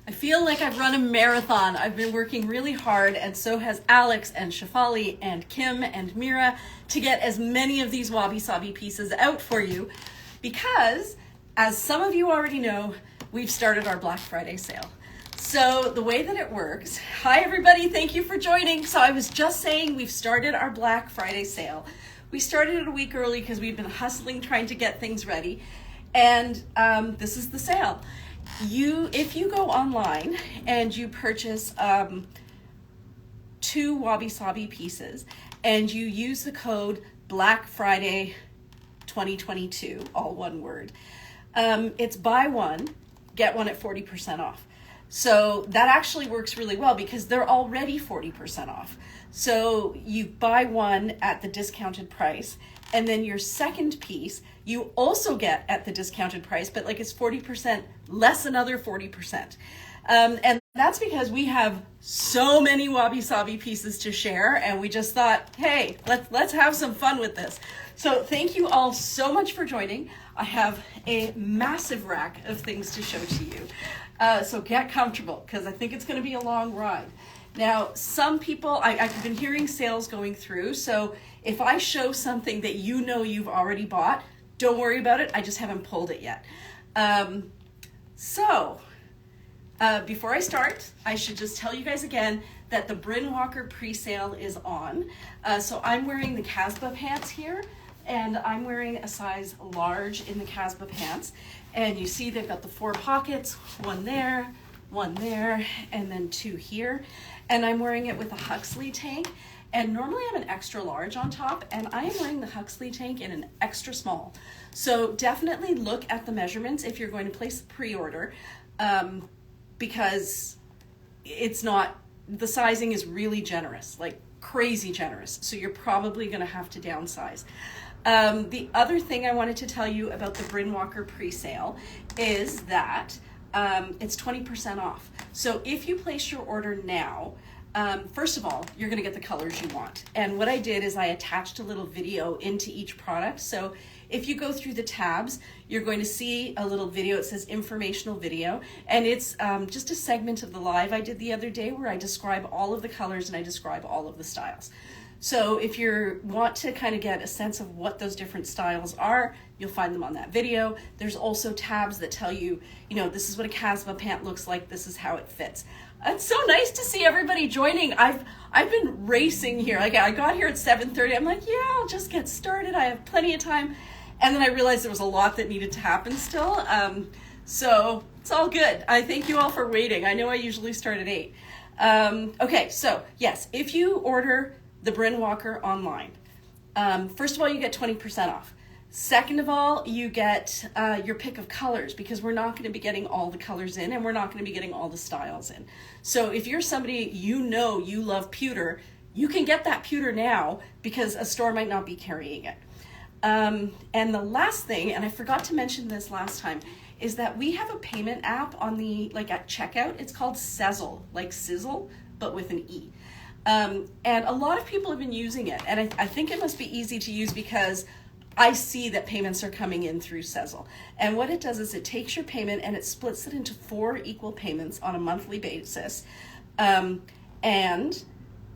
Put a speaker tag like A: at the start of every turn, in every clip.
A: I feel like I've run a marathon. I've been working really hard, and so has Alex and Shafali and Kim and Mira to get as many of these Wabi Sabi pieces out for you because, as some of you already know, we've started our Black Friday sale. So the way that it works, hi everybody, thank you for joining. So I was just saying we've started our Black Friday sale. We started it a week early because we've been hustling trying to get things ready, and this is the sale. If you go online and you purchase 2 Wabi Sabi pieces and you use the code Black Friday 2022, all one word, it's buy one, get one at 40% off. So that actually works really well because they're already 40% off. So you buy one at the discounted price, and then your second piece you also get at the discounted price, but like it's 40% less another 40%. And that's because we have so many Wabi Sabi pieces to share, and we just thought, hey, let's have some fun with this. So thank you all so much for joining. I have a massive rack of things to show to you. So get comfortable because I think it's going to be a long ride. Now, some people, I've been hearing sales going through, so if I show something that you know you've already bought, don't worry about it, I just haven't pulled it yet. Before I start, I should just tell you guys again that the Bryn Walker pre-sale is on. So I'm wearing the Casbah pants here, and I'm wearing a size large in the Casbah pants. And you see they've got the 4 pockets, one there, and then 2 here. And I'm wearing it with a Huxley tank. And normally I'm an extra large on top, and I am wearing the Huxley tank in an extra small. So definitely look at the measurements if you're going to place a pre-order, because the sizing is really generous, like crazy generous. So you're probably gonna have to downsize. The other thing I wanted to tell you about the Bryn Walker pre-sale is that it's 20% off. So if you place your order now, first of all, you're going to get the colors you want. And what I did is I attached a little video into each product. So if you go through the tabs, you're going to see a little video. It says informational video. And it's just a segment of the live I did the other day where I describe all of the colors and I describe all of the styles. So if you want to kind of get a sense of what those different styles are, you'll find them on that video. There's also tabs that tell you, this is what a Casbah pant looks like. This is how it fits. It's so nice to see everybody joining. I've been racing here. Like I got here at 7:30. I'm like, yeah, I'll just get started. I have plenty of time. And then I realized there was a lot that needed to happen still. So it's all good. I thank you all for waiting. I know I usually start at 8. Okay, so yes, if you order the Bryn Walker online, first of all, you get 20% off. Second of all, you get your pick of colors because we're not going to be getting all the colors in and we're not going to be getting all the styles in. So if you're somebody you love pewter, you can get that pewter now because a store might not be carrying it. And the last thing, and I forgot to mention this last time, is that we have a payment app on at checkout. It's called Sezzle, like sizzle, but with an E. And a lot of people have been using it, and I think it must be easy to use because I see that payments are coming in through Sezzle. And what it does is it takes your payment and it splits it into 4 equal payments on a monthly basis, and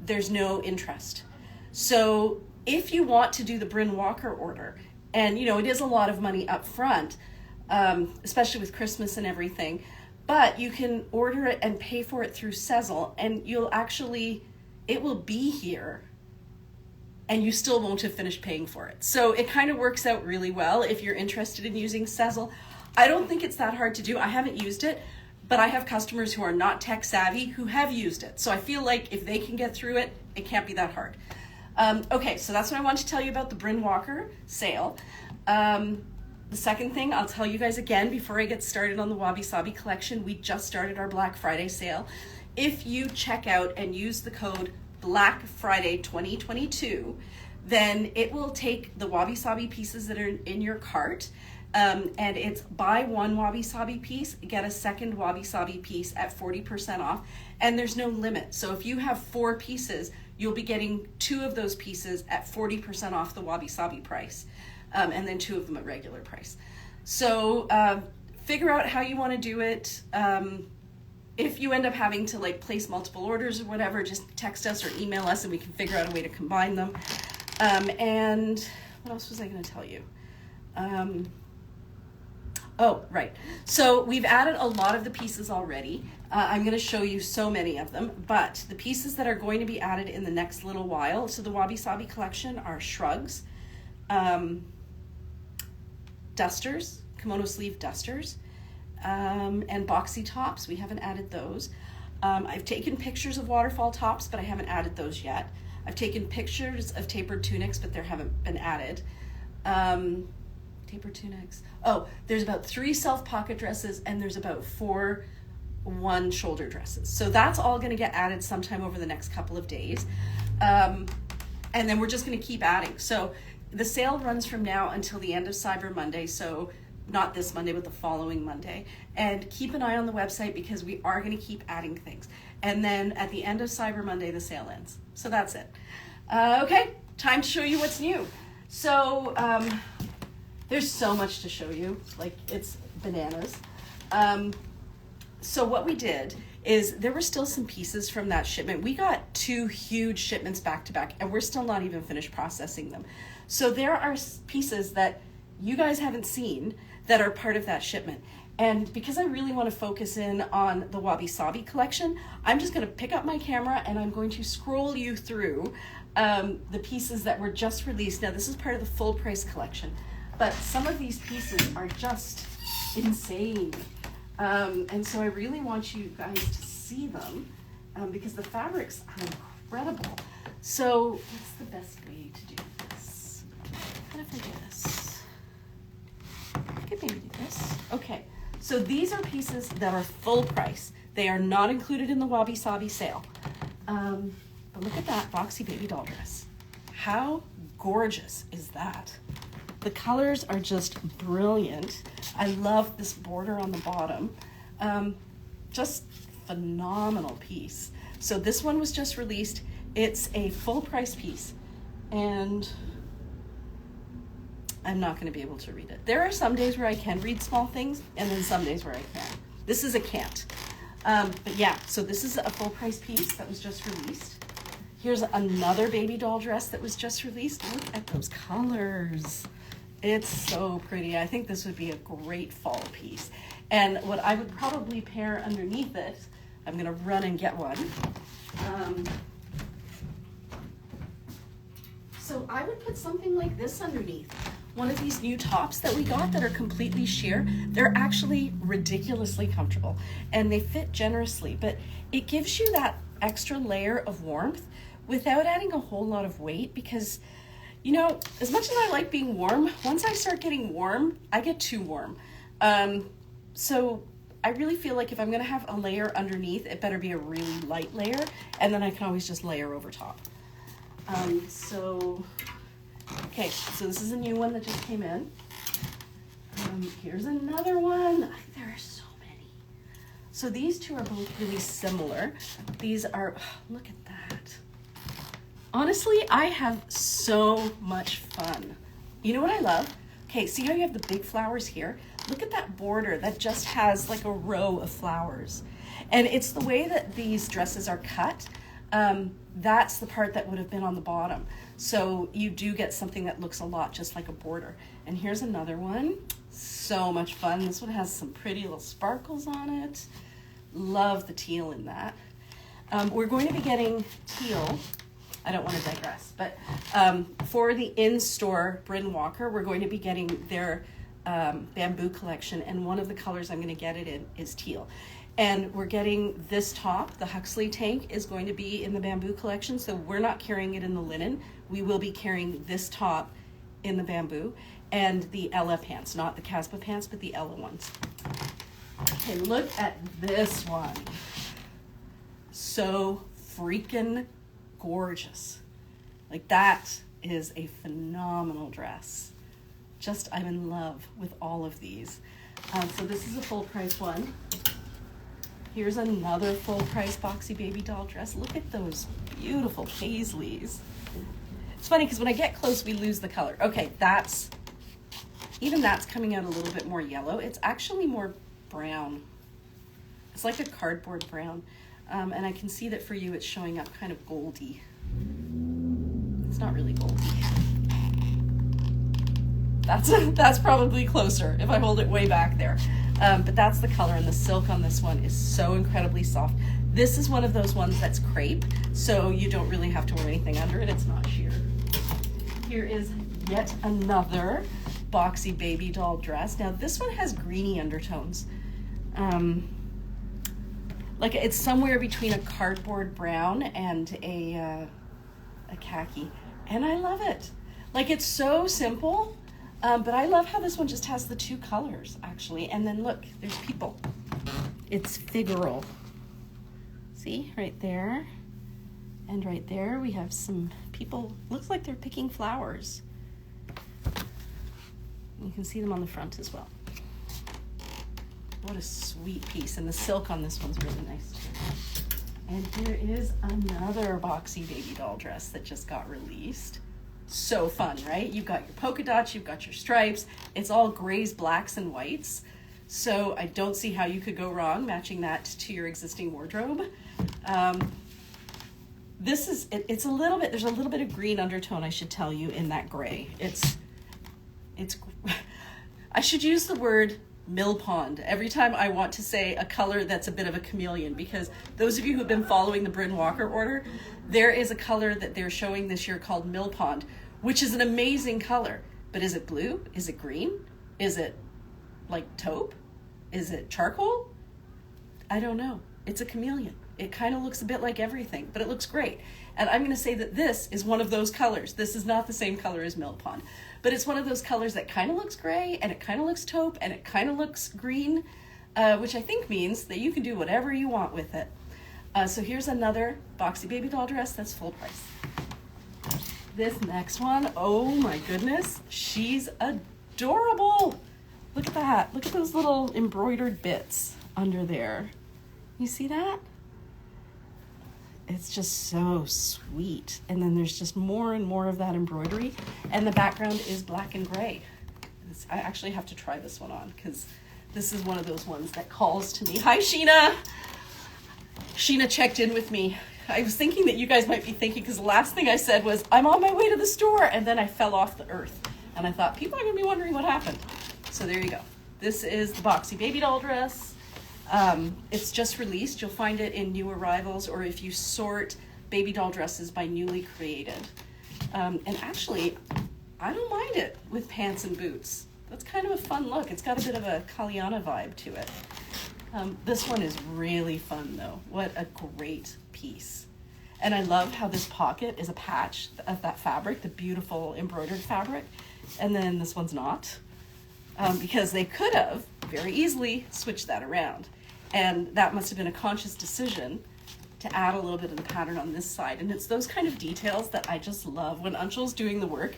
A: there's no interest. So if you want to do the Bryn Walker order, and it is a lot of money up front, especially with Christmas and everything, but you can order it and pay for it through Sezzle, and it will be here and you still won't have finished paying for it. So it kind of works out really well if you're interested in using Sezzle. I don't think it's that hard to do. I haven't used it, but I have customers who are not tech savvy who have used it. So I feel like if they can get through it, it can't be that hard. Okay, so that's what I want to tell you about the Bryn Walker sale. The second thing I'll tell you guys again before I get started on the Wabi Sabi collection, we just started our Black Friday sale. If you check out and use the code Black Friday 2022, then it will take the Wabi Sabi pieces that are in your cart, and it's buy 1 Wabi Sabi piece, get a second Wabi Sabi piece at 40% off, and there's no limit. So if you have 4 pieces, you'll be getting 2 of those pieces at 40% off the Wabi Sabi price, and then 2 of them at regular price. So figure out how you want to do it. if you end up having to like place multiple orders or whatever, just text us or email us and we can figure out a way to combine them. And what else was I going to tell you? Oh, right. So we've added a lot of the pieces already. I'm going to show you so many of them, but the pieces that are going to be added in the next little while to the Wabi Sabi collection are shrugs, dusters, kimono sleeve dusters, and boxy tops. We haven't added those. I've taken pictures of waterfall tops, but I haven't added those yet. I've taken pictures of tapered tunics, but they haven't been added. Tapered tunics. Oh, there's about 3 self-pocket dresses and there's about 4 one-shoulder dresses. So that's all going to get added sometime over the next couple of days. And then we're just going to keep adding. So the sale runs from now until the end of Cyber Monday. So not this Monday, but the following Monday. And keep an eye on the website because we are going to keep adding things. And then at the end of Cyber Monday, the sale ends. So that's it. Okay, time to show you what's new. So there's so much to show you, like it's bananas. So what we did is there were still some pieces from that shipment. We got 2 huge shipments back to back and we're still not even finished processing them. So there are pieces that you guys haven't seen that are part of that shipment. And because I really want to focus in on the Wabi Sabi collection, I'm just going to pick up my camera and I'm going to scroll you through the pieces that were just released. Now this is part of the full price collection, but some of these pieces are just insane. And so I really want you guys to see them because the fabrics are incredible. So what's the best way to do this? What if I do this? I could maybe do this. Okay, so these are pieces that are full price. They are not included in the Wabi Sabi sale. But look at that boxy baby doll dress. How gorgeous is that? The colors are just brilliant. I love this border on the bottom. Just phenomenal piece. So this one was just released. It's a full price piece and I'm not going to be able to read it. There are some days where I can read small things and then some days where I can't. This is a can't. But yeah, so this is a full price piece that was just released. Here's another baby doll dress that was just released. Look at those colors. It's so pretty. I think this would be a great fall piece. And what I would probably pair underneath it, I'm gonna run and get one. So I would put something like this underneath. One of these new tops that we got that are completely sheer. They're actually ridiculously comfortable and they fit generously, but it gives you that extra layer of warmth without adding a whole lot of weight because, you know, as much as I like being warm, once I start getting warm, I get too warm. So I really feel like if I'm gonna have a layer underneath, it better be a really light layer, and then I can always just layer over top. Okay, so this is a new one that just came in. Here's another one. There are so many. So these two are both really similar. These are, look at that. Honestly, I have so much fun. You know what I love? Okay, see how you have the big flowers here? Look at that border that just has like a row of flowers. And it's the way that these dresses are cut. That's the part that would have been on the bottom. So you do get something that looks a lot just like a border. And here's another one. So much fun. This one has some pretty little sparkles on it. Love the teal in that. We're going to be getting teal. I don't want to digress, but for the in-store Bryn Walker, we're going to be getting their bamboo collection, and one of the colors I'm going to get it in is teal. And we're getting this top, the Huxley tank, is going to be in the bamboo collection, so we're not carrying it in the linen. We will be carrying this top in the bamboo, and the Ella pants, not the Caspa pants, but the Ella ones. Okay, look at this one. So freaking gorgeous. Like, that is a phenomenal dress. Just, I'm in love with all of these. So this is a full price one. Here's another full price boxy baby doll dress. Look at those beautiful paisleys. It's funny because when I get close, we lose the color. Okay, even that's coming out a little bit more yellow. It's actually more brown. It's like a cardboard brown. And I can see that for you it's showing up kind of goldy. It's not really goldy. That's probably closer if I hold it way back there. But that's the color, and the silk on this one is so incredibly soft. This is one of those ones that's crepe, so you don't really have to wear anything under it. It's not sheer. Here is yet another boxy baby doll dress. Now this one has greeny undertones. Like it's somewhere between a cardboard brown and a khaki, and I love it. Like it's so simple, but I love how this one just has the two colors actually. And then look, there's people. It's figural. See, right there and right there we have some people, looks like they're picking flowers. You can see them on the front as well. What a sweet piece, and the silk on this one's really nice too. And here is another boxy baby doll dress that just got released. So fun, right? You've got your polka dots, you've got your stripes. It's all grays, blacks, and whites. So I don't see how you could go wrong matching that to your existing wardrobe. This is, it's a little bit, there's a little bit of green undertone, I should tell you, in that gray. It's I should use the word mill pond every time I want to say a color that's a bit of a chameleon, because those of you who've been following the Bryn Walker order, there is a color that they're showing this year called mill pond, which is an amazing color. But is it blue? Is it green? Is it like taupe? Is it charcoal? I don't know. It's a chameleon. It kind of looks a bit like everything, but it looks great. And I'm going to say that this is one of those colors. This is not the same color as mill pond, but it's one of those colors that kind of looks gray, and it kind of looks taupe, and it kind of looks green, which I think means that you can do whatever you want with it. So here's another boxy baby doll dress that's full price. This next one, oh my goodness, she's adorable. Look at that. Look at those little embroidered bits under there. You see that? It's just so sweet. And then there's just more and more of that embroidery. And the background is black and gray. I actually have to try this one on because this is one of those ones that calls to me. Hi, Sheena. Sheena checked in with me. I was thinking that you guys might be thinking, because the last thing I said was, I'm on my way to the store. And then I fell off the earth. And I thought, people are going to be wondering what happened. So there you go. This is the boxy baby doll dress. It's just released. You'll find it in new arrivals, or if you sort baby doll dresses by newly created. And actually, I don't mind it with pants and boots. That's kind of a fun look. It's got a bit of a Kalyana vibe to it. This one is really fun though. What a great piece. And I love how this pocket is a patch of that fabric, the beautiful embroidered fabric. And then this one's not, because they could have very easily switched that around. And that must have been a conscious decision to add a little bit of the pattern on this side. And it's those kind of details that I just love. When Anshul's doing the work,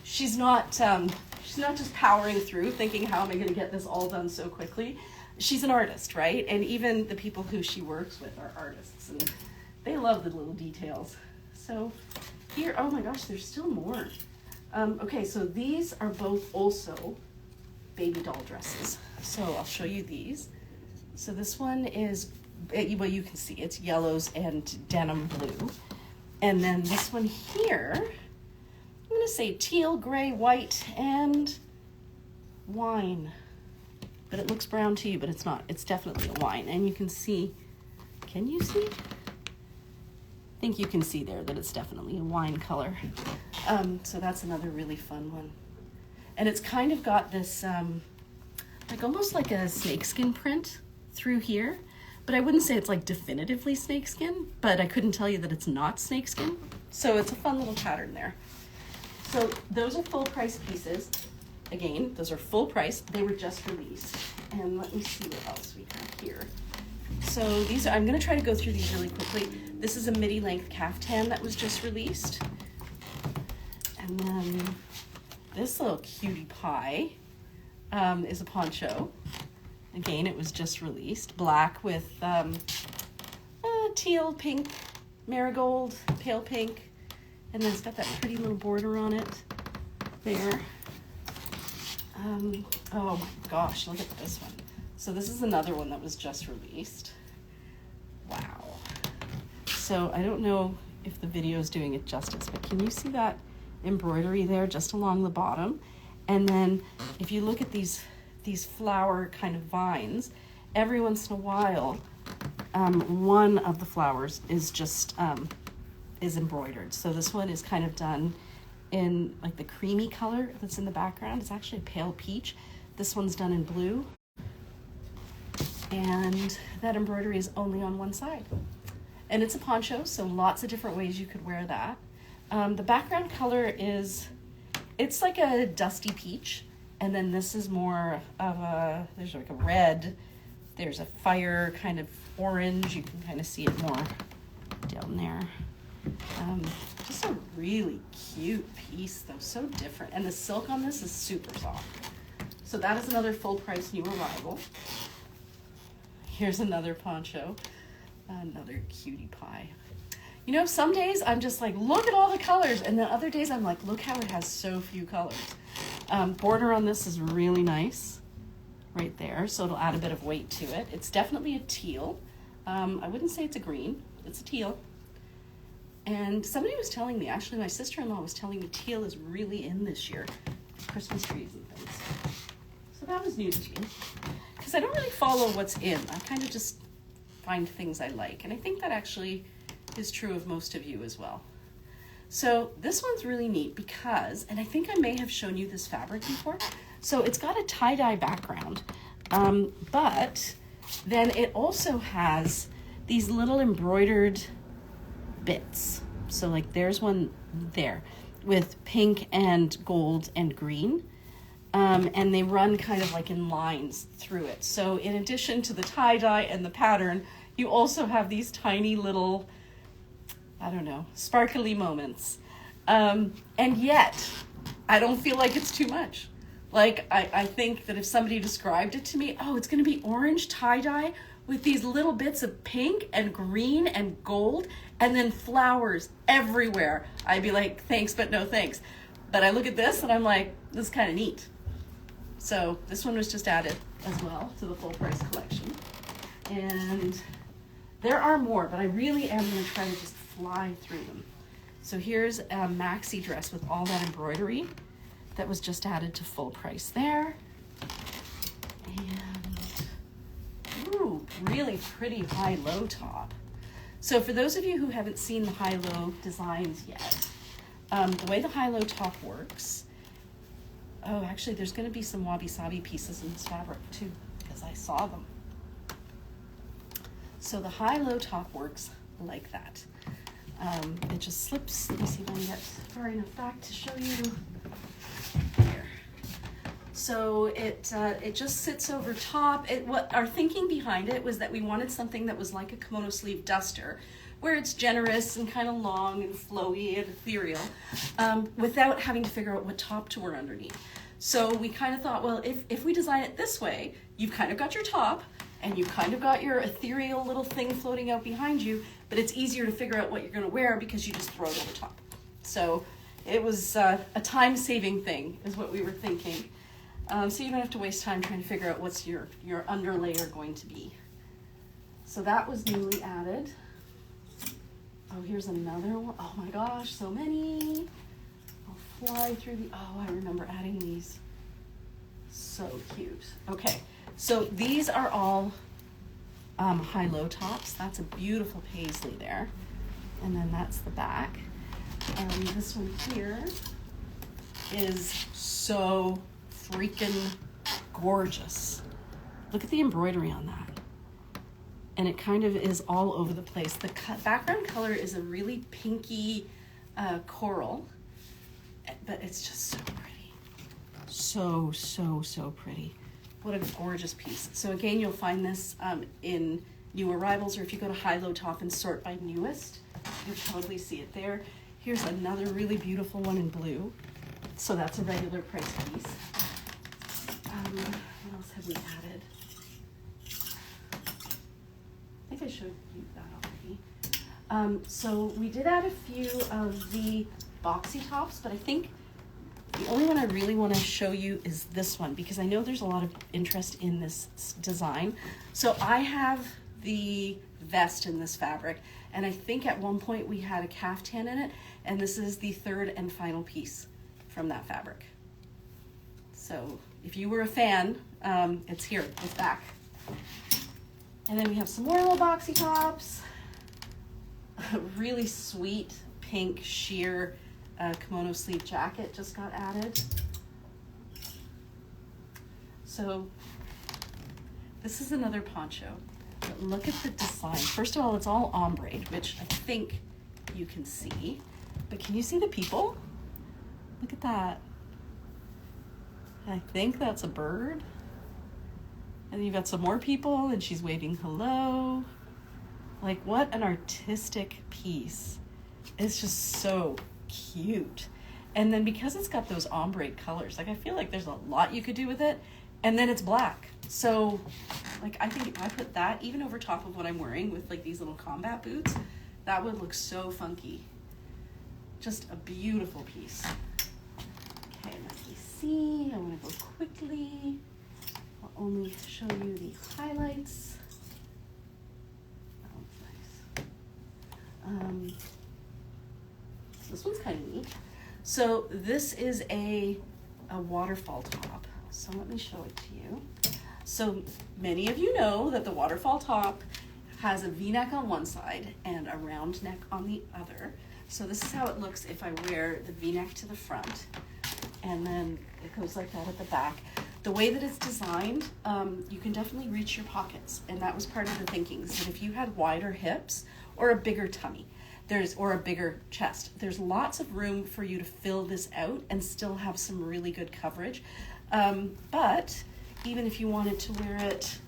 A: she's not just powering through thinking, how am I going to get this all done so quickly? She's an artist, right? And even the people who she works with are artists, and they love the little details. So here, oh my gosh, there's still more. Okay, so these are both also baby doll dresses. So I'll show you these. So this one is, well, you can see it's yellows and denim blue. And then this one here, I'm gonna say teal, gray, white, and wine. But it looks brown to you, but it's not. It's definitely a wine. And you can see, can you see? I think you can see there that it's definitely a wine color. So that's another really fun one. And it's kind of got this, like almost like a snakeskin print through here, but I wouldn't say it's like definitively snakeskin, but I couldn't tell you that it's not snakeskin. So it's a fun little pattern there. So those are full price pieces. Again, those are full price. They were just released. And let me see what else we have here. So these are, I'm gonna try to go through these really quickly. This is a midi length caftan that was just released. And then this little cutie pie is a poncho. Again, it was just released. Black with teal, pink, marigold, pale pink. And then it's got that pretty little border on it there. Oh my gosh, look at this one. So this is another one that was just released. So I don't know if the video is doing it justice, but can you see that embroidery there just along the bottom? And then if you look at these flower kind of vines, every once in a while, one of the flowers is just is embroidered. So this one is kind of done in like the creamy color that's in the background. It's actually a pale peach. This one's done in blue. And that embroidery is only on one side. And it's a poncho, so lots of different ways you could wear that. The background color it's like a dusty peach. And then this is more of there's like a red, there's a fire kind of orange. You can kind of see it more down there. Just a really cute piece though, so different. And the silk on this is super soft. So that is another full price new arrival. Here's another poncho, another cutie pie. You know, some days I'm just like, look at all the colors. And then other days I'm like, look how it has so few colors. Border on this is really nice right there. So it'll add a bit of weight to it. It's definitely a teal. I wouldn't say it's a green, it's a teal. And somebody was telling me, actually my sister-in-law was telling me teal is really in this year, Christmas trees and things. So that was news to me, because I don't really follow what's in. I kind of just find things I like. And I think that actually is true of most of you as well. So this one's really neat because, and I think I may have shown you this fabric before. So it's got a tie-dye background, but then it also has these little embroidered bits. So like there's one there with pink and gold and green. And they run kind of like in lines through it. So in addition to the tie-dye and the pattern, you also have these tiny little, I don't know, sparkly moments. And yet, I don't feel like it's too much. Like, I think that if somebody described it to me, oh, it's gonna be orange tie-dye with these little bits of pink and green and gold and then flowers everywhere, I'd be like, thanks, but no thanks. But I look at this and I'm like, this is kind of neat. So this one was just added as well to the full price collection. And there are more, but I really am gonna try to just fly through them. So here's a maxi dress with all that embroidery that was just added to full price there. And, ooh, really pretty high-low top. So for those of you who haven't seen the high-low designs yet, the way the high-low top works, oh, actually there's gonna be some wabi-sabi pieces in this fabric too, because I saw them. So the high-low top works like that. It just slips. Let me see if I can get far enough back to show you. Here. So it just sits over top. What our thinking behind it was that we wanted something that was like a kimono sleeve duster, where it's generous and kind of long and flowy and ethereal, without having to figure out what top to wear underneath. So we kind of thought, well, if we design it this way, you've kind of got your top, and you've kind of got your ethereal little thing floating out behind you, but it's easier to figure out what you're going to wear because you just throw it over top. So it was a time-saving thing is what we were thinking. So you don't have to waste time trying to figure out what's your underlayer going to be. So that was newly added. Oh, here's another one. Oh my gosh, so many. I'll fly through the, oh, I remember adding these. So cute. Okay. So these are all high-low tops. That's a beautiful paisley there. And then that's the back. This one here is so freaking gorgeous. Look at the embroidery on that. And it kind of is all over the place. The background color is a really pinky coral, but it's just so pretty. So, so, so pretty. What a gorgeous piece. So again, you'll find this in new arrivals, or if you go to high-low top and sort by newest, you'll probably see it there. Here's another really beautiful one in blue. So that's a regular price piece. What else have we added? I think I showed you that already. So we did add a few of the boxy tops, but I think the only one I really want to show you is this one, because I know there's a lot of interest in this design. So I have the vest in this fabric. And I think at one point we had a caftan in it, and this is the third and final piece from that fabric. So if you were a fan, it's here, it's back. And then we have some more little boxy tops. A really sweet pink sheer kimono sleeve jacket just got added. So this is another poncho. But look at the design. First of all, it's all ombre, which I think you can see. But can you see the people? Look at that. I think that's a bird. And you've got some more people, and she's waving hello. Like, what an artistic piece. It's just so cute. And then because it's got those ombre colors, like I feel like there's a lot you could do with it. And then it's black. So, like, I think if I put that even over top of what I'm wearing with like these little combat boots, that would look so funky. Just a beautiful piece. Okay, let me see. I want to go quickly. I'll only show you the highlights. That one's nice. This one's kind of neat. So this is a waterfall top. So let me show it to you. So many of you know that the waterfall top has a V-neck on one side and a round neck on the other. So this is how it looks if I wear the V-neck to the front, and then it goes like that at the back. The way that it's designed, you can definitely reach your pockets, and that was part of the thinking, is that if you had wider hips or a bigger tummy, or a bigger chest, there's lots of room for you to fill this out and still have some really good coverage. But even if you wanted to wear it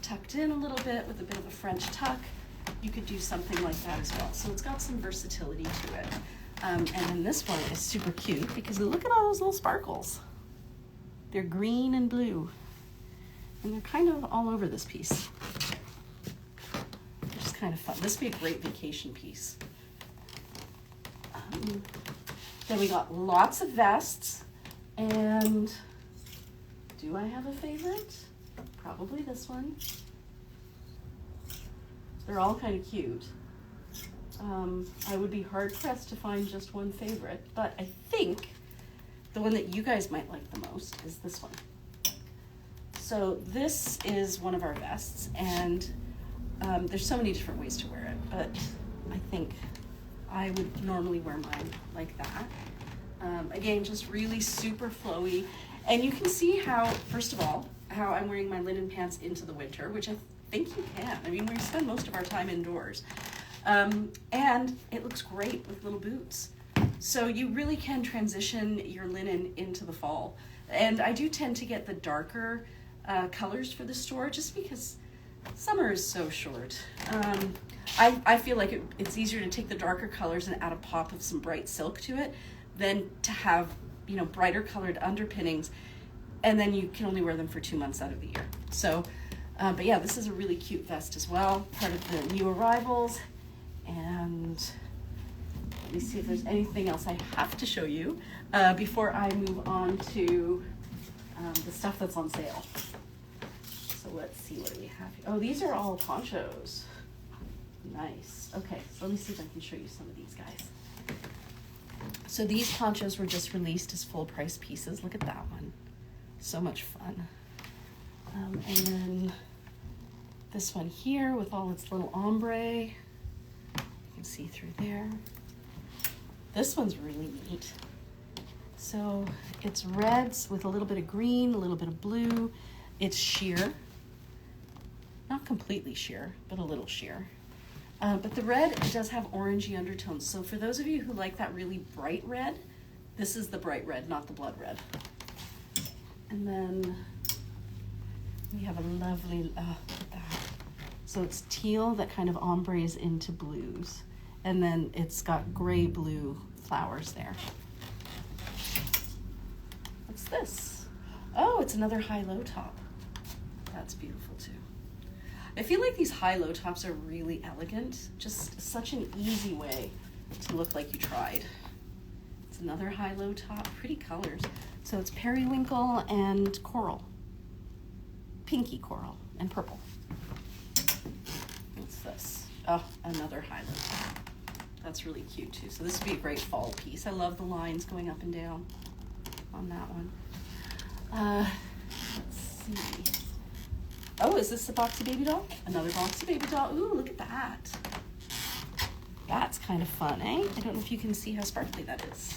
A: tucked in a little bit with a bit of a French tuck, you could do something like that as well. So it's got some versatility to it. And then this one is super cute because look at all those little sparkles. They're green and blue. And they're kind of all over this piece. Which is kind of fun. This would be a great vacation piece. Then we got lots of vests. And do I have a favorite? Probably this one. They're all kind of cute. I would be hard pressed to find just one favorite, but I think the one that you guys might like the most is this one. So this is one of our vests, and there's so many different ways to wear it, but I think I would normally wear mine like that. Again, just really super flowy. And you can see how, first of all, how I'm wearing my linen pants into the winter, which I think you can. I mean, we spend most of our time indoors. And it looks great with little boots. So you really can transition your linen into the fall. And I do tend to get the darker colors for the store just because summer is so short. I feel like it's easier to take the darker colors and add a pop of some bright silk to it than to have, you know, brighter colored underpinnings, and then you can only wear them for 2 months out of the year. So, but yeah, this is a really cute vest as well, part of the new arrivals. And let me see if there's anything else I have to show you before I move on to the stuff that's on sale. So let's see, what do we have here? Oh, these are all ponchos. Nice. Okay, so let me see if I can show you some of these guys. So these ponchos were just released as full price pieces. Look at that one. So much fun. And then this one here with all its little ombre. You can see through there. This one's really neat. So it's reds with a little bit of green, a little bit of blue. It's sheer. Not completely sheer, but a little sheer. But the red does have orangey undertones. So for those of you who like that really bright red, this is the bright red, not the blood red. And then we have a lovely, look at that. So it's teal that kind of ombres into blues. And then it's got gray blue flowers there. What's this? Oh, it's another high-low top. That's beautiful too. I feel like these high-low tops are really elegant. Just such an easy way to look like you tried. It's another high-low top, pretty colors. So it's periwinkle and coral. Pinky coral and purple. What's this? Oh, another highlight. That's really cute too. So this would be a great fall piece. I love the lines going up and down on that one. Let's see. Oh, is this a Boxy Baby doll? Another Boxy Baby doll. Ooh, look at that. That's kind of fun, eh? I don't know if you can see how sparkly that is.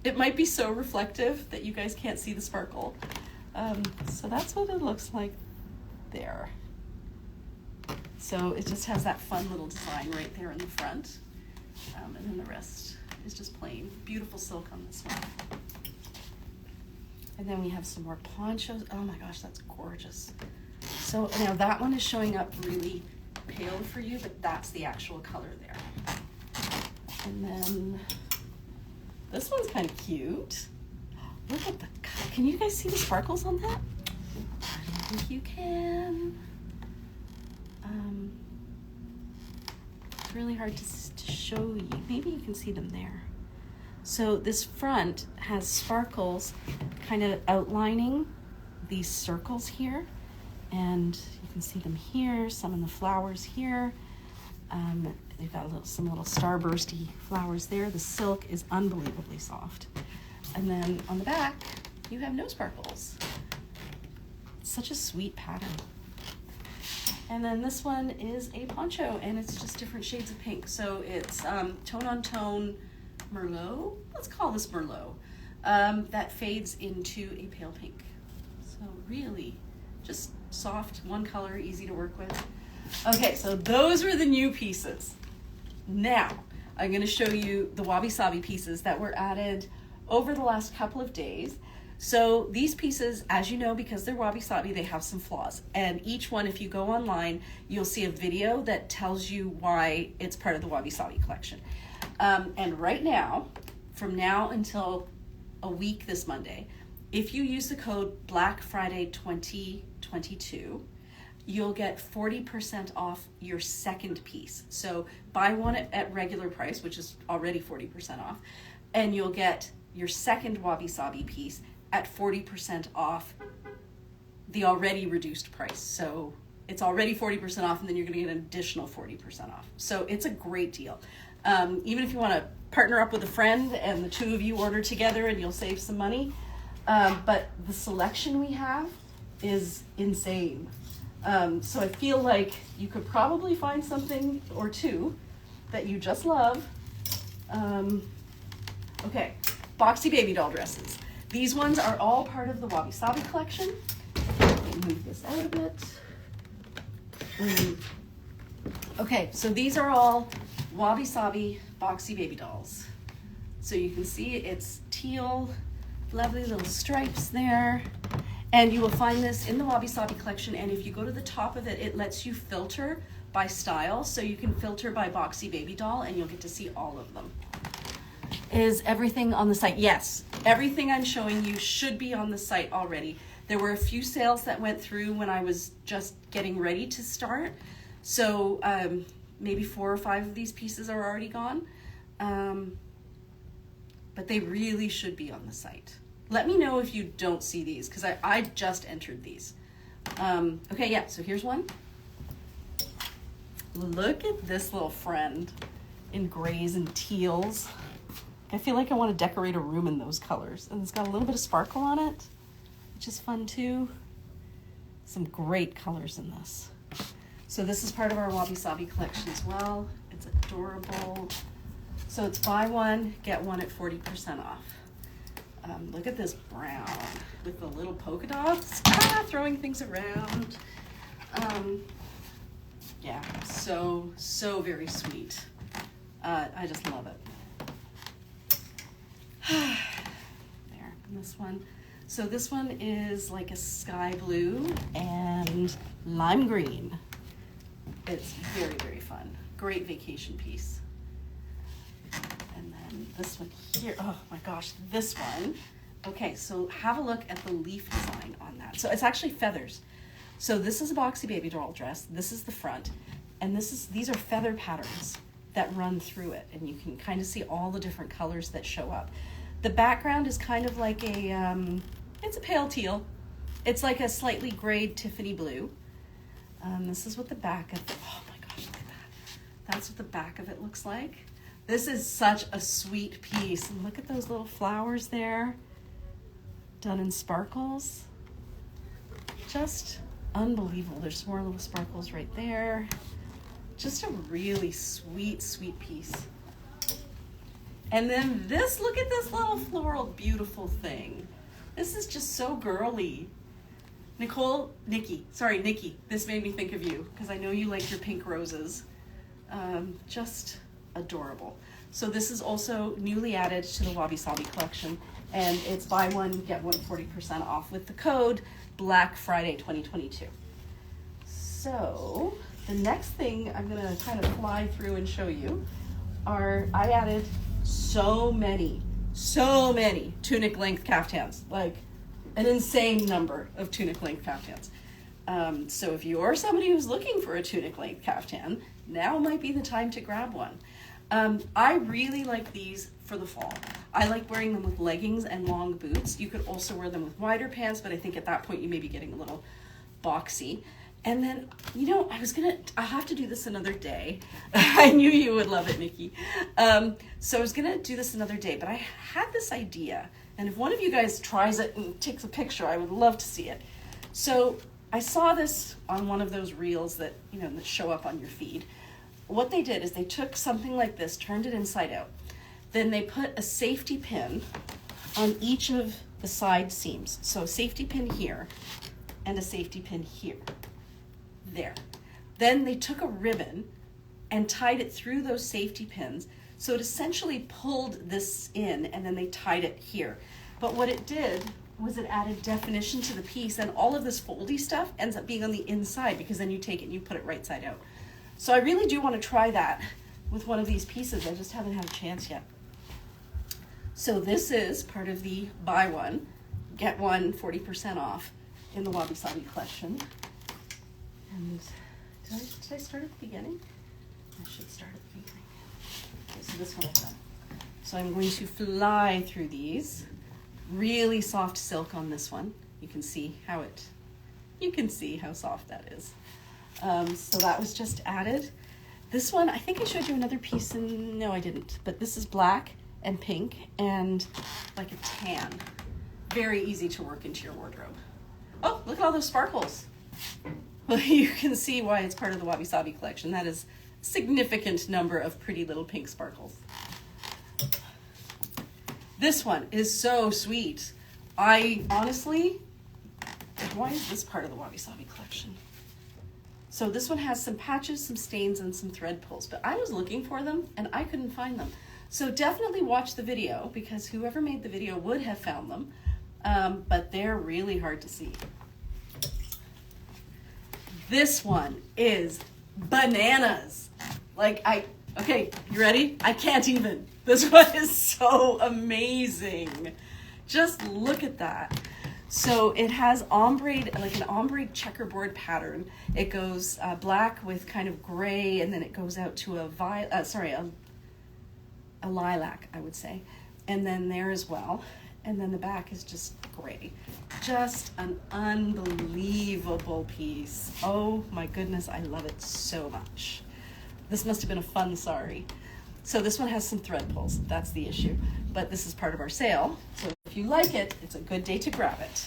A: It might be so reflective that you guys can't see the sparkle. So that's what it looks like there. So it just has that fun little design right there in the front. And then the rest is just plain. Beautiful silk on this one. And then we have some more ponchos. Oh my gosh, that's gorgeous. So now that one is showing up really pale for you, but that's the actual color there. And then this one's kind of cute. Look at the, can you guys see the sparkles on that? I don't think you can. It's really hard to show you. Maybe you can see them there. So this front has sparkles kind of outlining these circles here. And you can see them here, some in the flowers here. They've got some little starbursty flowers there. The silk is unbelievably soft. And then on the back, you have no sparkles. It's such a sweet pattern. And then this one is a poncho, and it's just different shades of pink. So it's tone on tone Merlot. Let's call this Merlot. That fades into a pale pink. So really just soft, one color, easy to work with. Okay, so those were the new pieces. Now, I'm gonna show you the Wabi Sabi pieces that were added over the last couple of days. So these pieces, as you know, because they're Wabi Sabi, they have some flaws. And each one, if you go online, you'll see a video that tells you why it's part of the Wabi Sabi collection. And right now, from now until a week this Monday, if you use the code Black Friday 2022, you'll get 40% off your second piece. So buy one at regular price, which is already 40% off, and you'll get your second Wabi Sabi piece at 40% off the already reduced price. So it's already 40% off, and then you're gonna get an additional 40% off. So it's a great deal. Even if you wanna partner up with a friend and the two of you order together and you'll save some money. But the selection we have is insane. So I feel like you could probably find something or two that you just love. Okay, Boxy Baby doll dresses. These ones are all part of the Wabi Sabi collection. Let me move this out a bit. Okay, so these are all Wabi Sabi Boxy Baby dolls. So you can see it's teal, lovely little stripes there. And you will find this in the Wabi Sabi collection, and if you go to the top of it, it lets you filter by style, so you can filter by Boxy Baby doll, and you'll get to see all of them. Is everything on the site? Yes, everything I'm showing you should be on the site already. There were a few sales that went through when I was just getting ready to start, so maybe 4 or 5 of these pieces are already gone, but they really should be on the site. Let me know if you don't see these, because I just entered these. Okay, yeah, so here's one. Look at this little friend in grays and teals. I feel like I want to decorate a room in those colors. And it's got a little bit of sparkle on it, which is fun too. Some great colors in this. So this is part of our Wabi Sabi collection as well. It's adorable. So it's buy one, get one at 40% off. Look at this brown with the little polka dots, throwing things around. Yeah, so very sweet. I just love it. There, and this one. So this one is like a sky blue and lime green. It's very, very fun. Great vacation piece. And then this one here, oh my gosh, this one. Okay, so have a look at the leaf design on that. So it's actually feathers. So this is a Boxy Baby doll dress. This is the front. And these are feather patterns that run through it. And you can kind of see all the different colors that show up. The background is kind of like it's a pale teal. It's like a slightly grayed Tiffany blue. This is what the back of it, oh my gosh, look at that. That's what the back of it looks like. This is such a sweet piece. And look at those little flowers there, done in sparkles. Just unbelievable. There's more little sparkles right there. Just a really sweet, sweet piece. And then this, look at this little floral beautiful thing. This is just so girly. Nikki, this made me think of you because I know you like your pink roses. Just adorable. So this is also newly added to the Wabi Sabi collection, and it's buy one, get one 40% off with the code Black Friday 2022. So the next thing I'm gonna kind of fly through and show you are, I added so many tunic length caftans, like an insane number of tunic length caftans. So if you're somebody who's looking for a tunic length caftan, now might be the time to grab one. I really like these for the fall. I like wearing them with leggings and long boots. You could also wear them with wider pants, but I think at that point you may be getting a little boxy. And then, you know, I'll have to do this another day. I knew you would love it, Nikki. So I was gonna do this another day, but I had this idea. And if one of you guys tries it and takes a picture, I would love to see it. So I saw this on one of those reels that, you know, that show up on your feed. What they did is they took something like this, turned it inside out. Then they put a safety pin on each of the side seams. So a safety pin here and a safety pin here. There. Then they took a ribbon and tied it through those safety pins. So it essentially pulled this in, and then they tied it here. But what it did was it added definition to the piece, and all of this foldy stuff ends up being on the inside, because then you take it and you put it right side out. So I really do want to try that with one of these pieces. I just haven't had a chance yet. So this is part of the buy one, get one 40% off in the Wabi Sabi collection. And did I start at the beginning? I should start at the beginning. Okay, so this one I've done. So I'm going to fly through these. Really soft silk on this one. You can see how soft that is. So that was just added. This one, I think I showed you another piece, and no, I didn't. But this is black and pink and like a tan. Very easy to work into your wardrobe. Oh, look at all those sparkles. Well, you can see why it's part of the Wabi Sabi collection. That is a significant number of pretty little pink sparkles. This one is so sweet. I honestly, why is this part of the Wabi Sabi collection? So this one has some patches, some stains, and some thread pulls, but I was looking for them and I couldn't find them. So definitely watch the video, because whoever made the video would have found them, but they're really hard to see. This one is bananas. Okay, you ready? I can't even. This one is so amazing. Just look at that. So it has ombre, like an ombre checkerboard pattern. It goes black with kind of gray, and then it goes out to a lilac, I would say. And then there as well. And then the back is just gray. Just an unbelievable piece. Oh my goodness, I love it so much. This must have been a fun sari. So this one has some thread pulls, that's the issue. But this is part of our sale, so if you like it, it's a good day to grab it.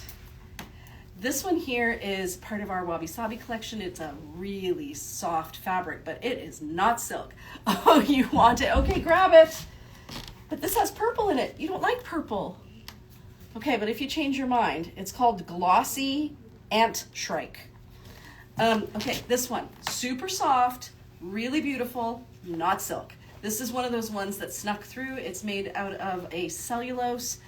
A: This one here is part of our Wabi Sabi collection. It's a really soft fabric, but it is not silk. Oh, you want it? Okay, grab it. But this has purple in it. You don't like purple. Okay, but if you change your mind, it's called Glossy Ant Shrike. Okay, this one, super soft, really beautiful, not silk. This is one of those ones that snuck through. It's made out of a cellulose,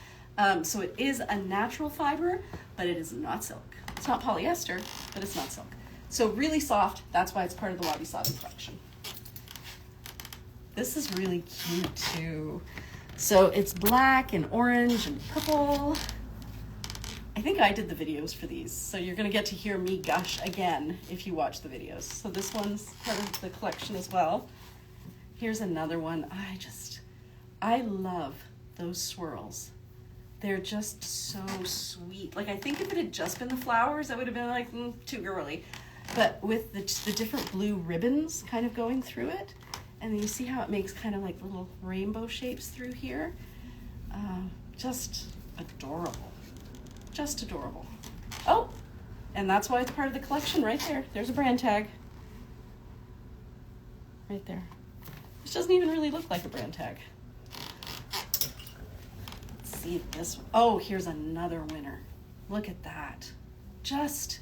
A: so it is a natural fiber, but it is not silk. It's not polyester, but it's not silk. So really soft, that's why it's part of the Wabi Sabi collection. This is really cute too. So it's black and orange and purple. I think I did the videos for these, so you're gonna get to hear me gush again if you watch the videos. So this one's part of the collection as well. Here's another one. I love those swirls. They're just so sweet. Like, I think if it had just been the flowers, I would have been like, too girly. but with the different blue ribbons kind of going through it. And then you see how it makes kind of like little rainbow shapes through here. Just adorable. Just adorable. Oh, and that's why it's part of the collection right there. There's a brand tag. Right there. Which doesn't even really look like a brand tag. Let's see this one. Oh, here's another winner. Look at that. Just,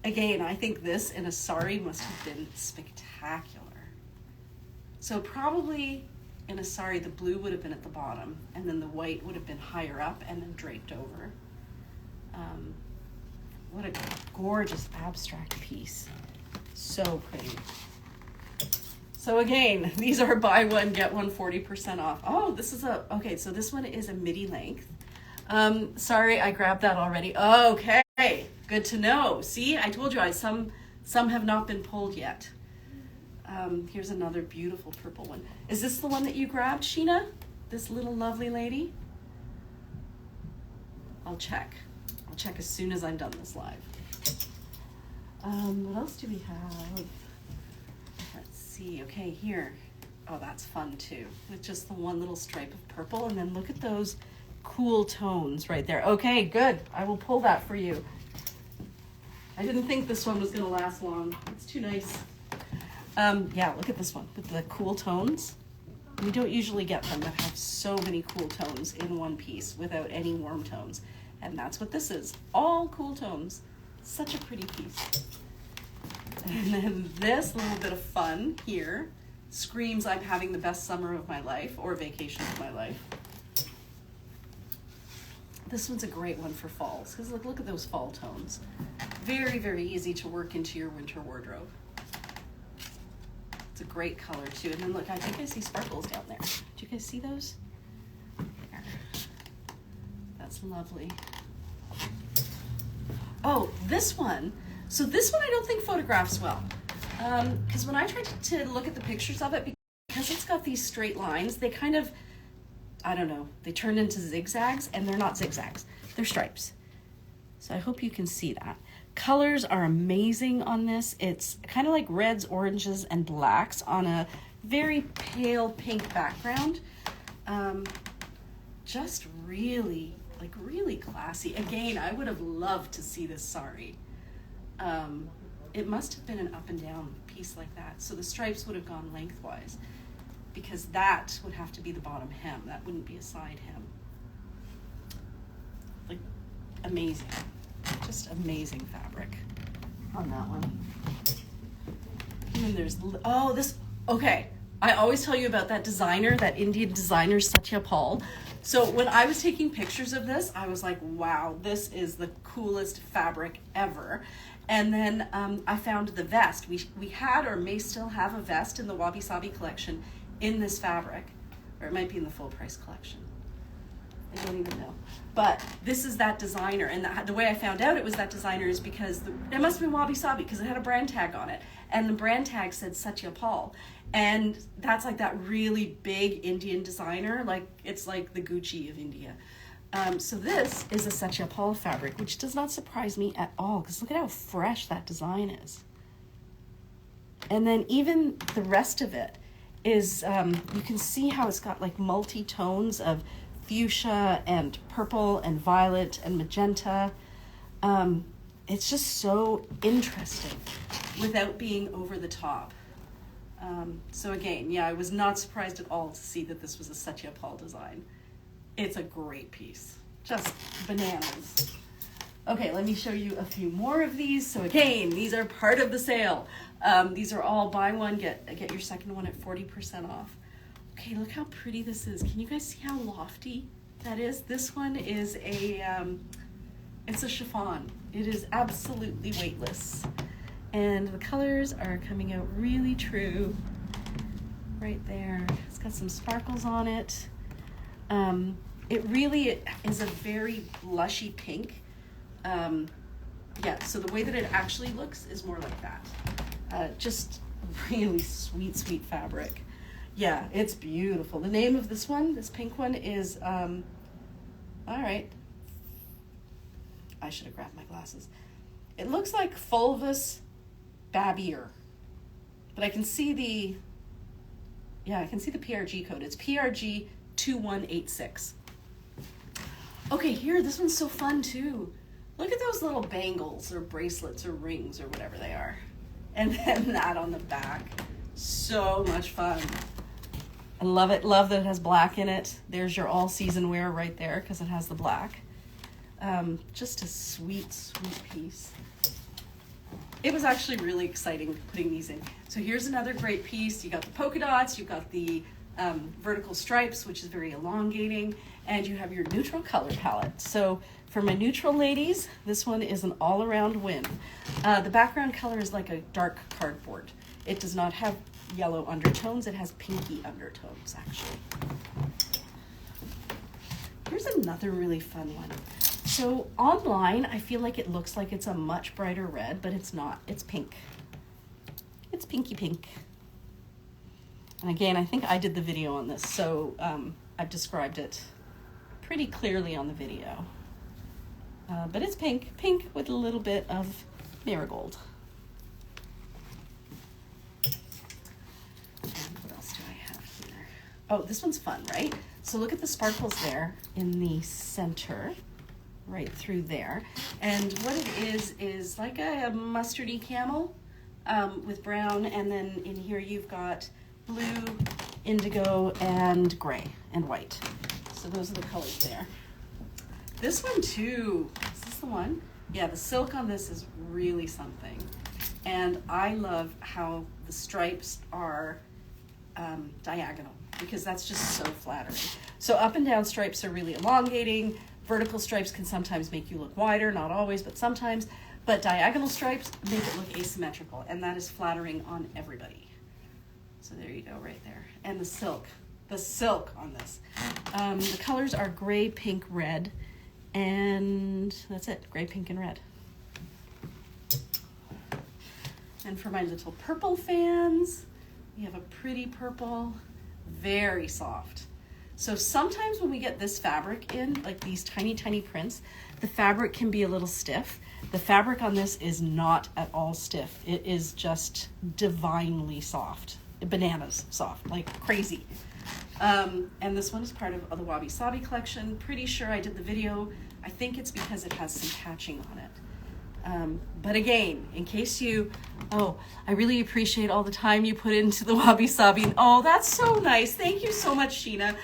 A: again, I think this in a sari must have been spectacular. So probably in a sari, the blue would have been at the bottom, and then the white would have been higher up and then draped over. What a gorgeous abstract piece. So pretty. So again, these are buy one, get one 40% off. Oh, this is okay, so this one is a midi length. Sorry, I grabbed that already. Okay, good to know. See, I told you some have not been pulled yet. Here's another beautiful purple one. Is this the one that you grabbed, Sheena? This little lovely lady? I'll check. I'll check as soon as I'm done this live. What else do we have? Let's see. Okay, here. Oh, that's fun too. With just the one little stripe of purple, and then look at those cool tones right there. Okay, good. I will pull that for you. I didn't think this one was gonna last long. It's too nice. Yeah, look at this one with the cool tones. We don't usually get them that have so many cool tones in one piece without any warm tones. And that's what this is, all cool tones. Such a pretty piece. And then this little bit of fun here screams I'm having the best summer of my life or vacation of my life. This one's a great one for falls, because look at those fall tones. Very, very easy to work into your winter wardrobe. It's a great color too. And then look, I think I see sparkles down there. Do you guys see those? There. That's lovely. Oh, this one. So this one I don't think photographs well. Because when I tried to look at the pictures of it, because it's got these straight lines, they kind of, I don't know, they turn into zigzags, and they're not zigzags, they're stripes. So I hope you can see that. Colors are amazing on this. It's kind of like reds, oranges, and blacks on a very pale pink background. Just really, like really classy. Again, I would have loved to see this sari. It must have been an up and down piece like that. So the stripes would have gone lengthwise, because that would have to be the bottom hem. That wouldn't be a side hem. Like, amazing. Just amazing fabric on that one. And then there's, oh, this, okay. I always tell you about that designer, that Indian designer, Satya Paul. So when I was taking pictures of this, I was like, wow, this is the coolest fabric ever. And then I found the vest. We had or may still have a vest in the Wabi Sabi collection in this fabric, or it might be in the full price collection. I don't even know. But this is that designer, and the way I found out it was that designer is because it must have been Wabi Sabi, because it had a brand tag on it, and the brand tag said Satya Paul, and that's like that really big Indian designer, like it's like the Gucci of India. So this is a Satya Paul fabric, which does not surprise me at all, because look at how fresh that design is. And then even the rest of it is, you can see how it's got like multi-tones of fuchsia and purple and violet and magenta. It's just so interesting without being over the top. So again, yeah, I was not surprised at all to see that this was a Satya Paul design. It's a great piece, just bananas. Okay, let me show you a few more of these. So again, these are part of the sale. These are all buy one, get your second one at 40% off. Okay, look how pretty this is. Can you guys see how lofty that is? This one is it's a chiffon. It is absolutely weightless. And the colors are coming out really true right there. It's got some sparkles on it. It really is a very blushy pink. Yeah, so the way that it actually looks is more like that. Just really sweet, sweet fabric. Yeah, it's beautiful. The name of this one, this pink one, is, all right. I should have grabbed my glasses. It looks like Fulvus Babbier. But I can see the PRG code. It's PRG 2186. Okay, here, this one's so fun too. Look at those little bangles or bracelets or rings or whatever they are. And then that on the back. So much fun. I love it. Love that it has black in it. There's your all season wear right there because it has the black. Just a sweet, sweet piece. It was actually really exciting putting these in. So here's another great piece. You got the polka dots, you've got the vertical stripes, which is very elongating, and you have your neutral color palette. So for my neutral ladies, this one is an all-around win. The background color is like a dark cardboard. It does not have yellow undertones. It has pinky undertones, actually. Here's another really fun one. So online, I feel like it looks like it's a much brighter red, but it's not. It's pink. It's pinky pink. And again, I think I did the video on this, so I've described it pretty clearly on the video. But it's pink with a little bit of marigold. And what else do I have here? Oh, this one's fun, right? So look at the sparkles there in the center, right through there. And what it is like a mustardy camel with brown, and then in here you've got blue, indigo, and gray and white. So those are the colors there. This one too, is this the one? Yeah, the silk on this is really something. And I love how the stripes are diagonal, because that's just so flattering. So up and down stripes are really elongating. Vertical stripes can sometimes make you look wider, not always, but sometimes. But diagonal stripes make it look asymmetrical, and that is flattering on everybody. So there you go, right there. And the silk on this. The colors are gray, pink, red, and that's it, gray, pink, and red. And for my little purple fans, we have a pretty purple, very soft. So sometimes when we get this fabric in, like these tiny, tiny prints, the fabric can be a little stiff. The fabric on this is not at all stiff. It is just divinely soft. Bananas soft, like crazy. And this one is part of the Wabi Sabi collection. Pretty sure I did the video. I think it's because it has some patching on it. But again, in case I really appreciate all the time you put into the Wabi Sabi. Oh, that's so nice. Thank you so much, Sheena.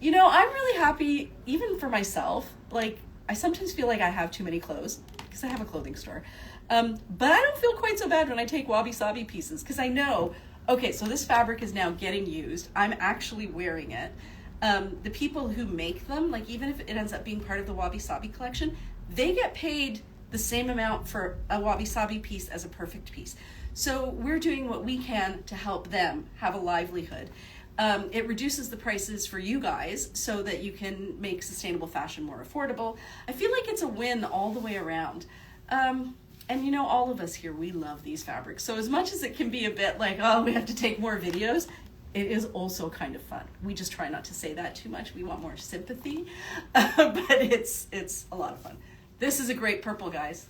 A: You know, I'm really happy, even for myself. Like, I sometimes feel like I have too many clothes because I have a clothing store. But I don't feel quite so bad when I take Wabi Sabi pieces, because I know, okay, so this fabric is now getting used. I'm actually wearing it. The people who make them, like even if it ends up being part of the Wabi Sabi collection, they get paid the same amount for a Wabi Sabi piece as a perfect piece. So we're doing what we can to help them have a livelihood. It reduces the prices for you guys so that you can make sustainable fashion more affordable. I feel like it's a win all the way around. And you know, all of us here, we love these fabrics. So as much as it can be a bit like, oh, we have to take more videos, it is also kind of fun. We just try not to say that too much. We want more sympathy, but it's a lot of fun. This is a great purple, guys.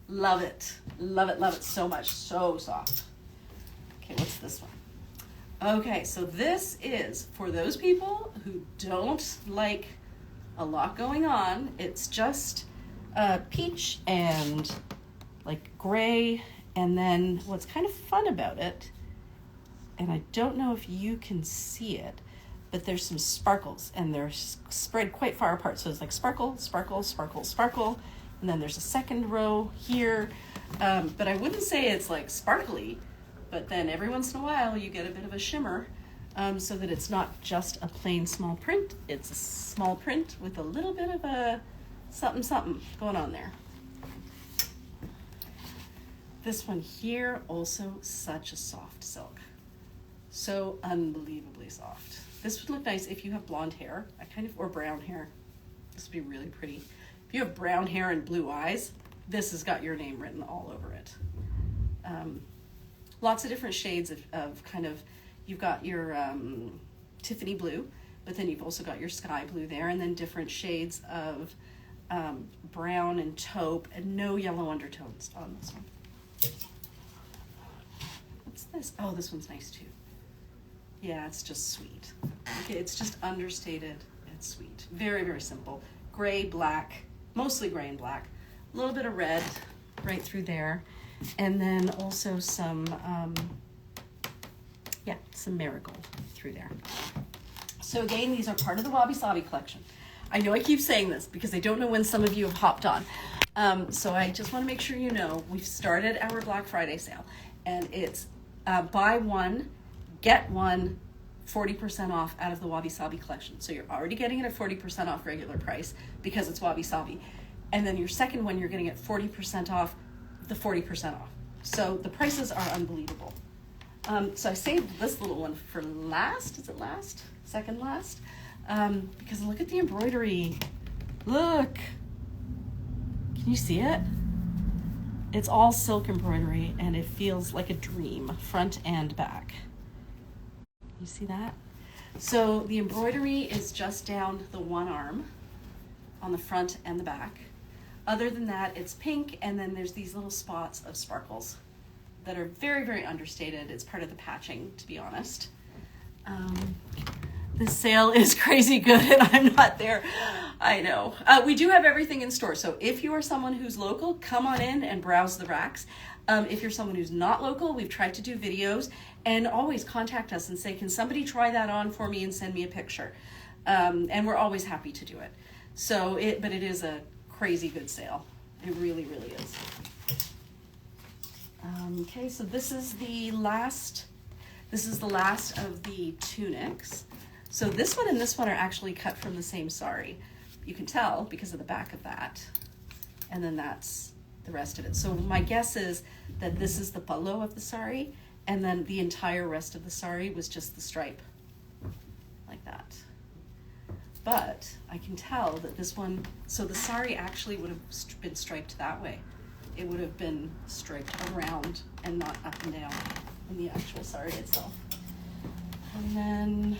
A: Love it. Love it, love it so much. So soft. Okay, what's this one? Okay, so this is for those people who don't like a lot going on. It's just peach and like gray, and then what's kind of fun about it, and I don't know if you can see it, but there's some sparkles, and they're spread quite far apart. So it's like sparkle, sparkle, sparkle, sparkle, and then there's a second row here. But I wouldn't say it's like sparkly, but then every once in a while you get a bit of a shimmer, so that it's not just a plain small print. It's a small print with a little bit of a something going on there. This one here, also such a soft silk. So unbelievably soft. This would look nice if you have blonde hair, or brown hair. This would be really pretty. If you have brown hair and blue eyes, this has got your name written all over it. Lots of different shades of kind of, you've got your Tiffany blue, but then you've also got your sky blue there, and then different shades of brown and taupe, and no yellow undertones on this one. this? Oh, this one's nice too. Yeah, it's just sweet. Okay, it's just understated. It's sweet. Very, very simple. Gray, black, mostly gray and black. A little bit of red right through there. And then also some, some marigold through there. So again, these are part of the Wabi Sabi collection. I know I keep saying this because I don't know when some of you have hopped on. So I just want to make sure you know we've started our Black Friday sale, and it's buy one, get one, 40% off out of the Wabi Sabi collection. So you're already getting it at 40% off regular price because it's Wabi Sabi. And then your second one, you're getting it 40% off the 40% off. So the prices are unbelievable. So I saved this little one for last. Is it last? Second last? Because look at the embroidery. Look. Can you see it? It's all silk embroidery and it feels like a dream, front and back. You see that? So the embroidery is just down the one arm on the front and the back. Other than that, it's pink, and then there's these little spots of sparkles that are very, very understated. It's part of the patching, to be honest. The sale is crazy good, and I'm not there. I know. We do have everything in store. So if you are someone who's local, come on in and browse the racks. If you're someone who's not local, we've tried to do videos, and always contact us and say, can somebody try that on for me and send me a picture? And we're always happy to do it. But it is a crazy good sale. It really, really is. Okay, so this is the last of the tunics. So this one and this one are actually cut from the same sari. You can tell because of the back of that. And then that's the rest of it. So my guess is that this is the palo of the sari, and then the entire rest of the sari was just the stripe, like that. But I can tell that this one, so the sari actually would have been striped that way. It would have been striped around and not up and down in the actual sari itself. And then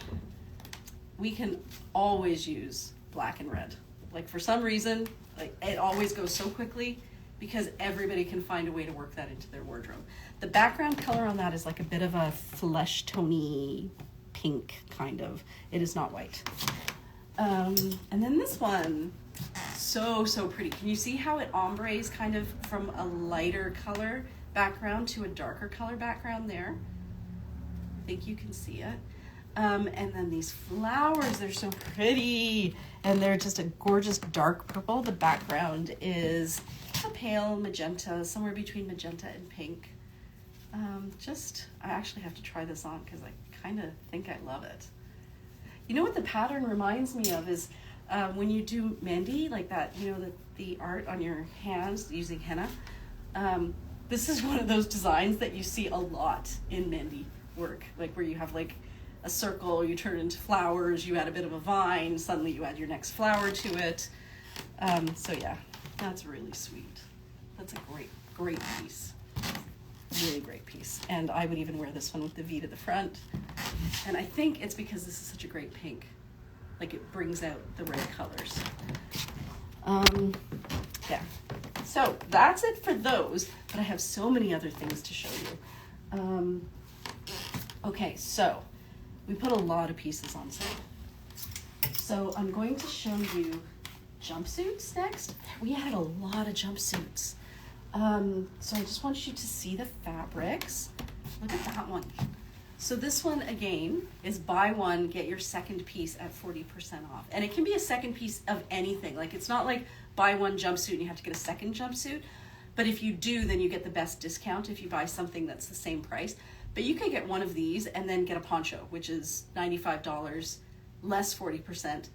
A: we can always use black and red. Like for some reason, like it always goes so quickly because everybody can find a way to work that into their wardrobe. The background color on that is like a bit of a flesh tony pink kind of. It is not white. And then this one, so pretty. Can you see how it ombres kind of from a lighter color background to a darker color background there? I think you can see it. And then these flowers, they're so pretty. And they're just a gorgeous dark purple. The background is a pale magenta, somewhere between magenta and pink. I actually have to try this on because I kind of think I love it. You know what the pattern reminds me of is when you do mehndi, like that, you know, the art on your hands using henna. This is one of those designs that you see a lot in mehndi work, like where you have like a circle, you turn it into flowers, you add a bit of a vine, suddenly you add your next flower to it. So yeah, that's really sweet. That's a great piece. Really great piece. And I would even wear this one with the V to the front. And I think it's because this is such a great pink. Like it brings out the right colors. Yeah. So that's it for those, but I have so many other things to show you. Okay, so we put a lot of pieces on sale. So I'm going to show you jumpsuits next. We had a lot of jumpsuits. So I just want you to see the fabrics. Look at that one. So this one, again, is buy one, get your second piece at 40% off. And it can be a second piece of anything. Like it's not like buy one jumpsuit and you have to get a second jumpsuit. But if you do, then you get the best discount if you buy something that's the same price. But you can get one of these and then get a poncho, which is $95, less 40%,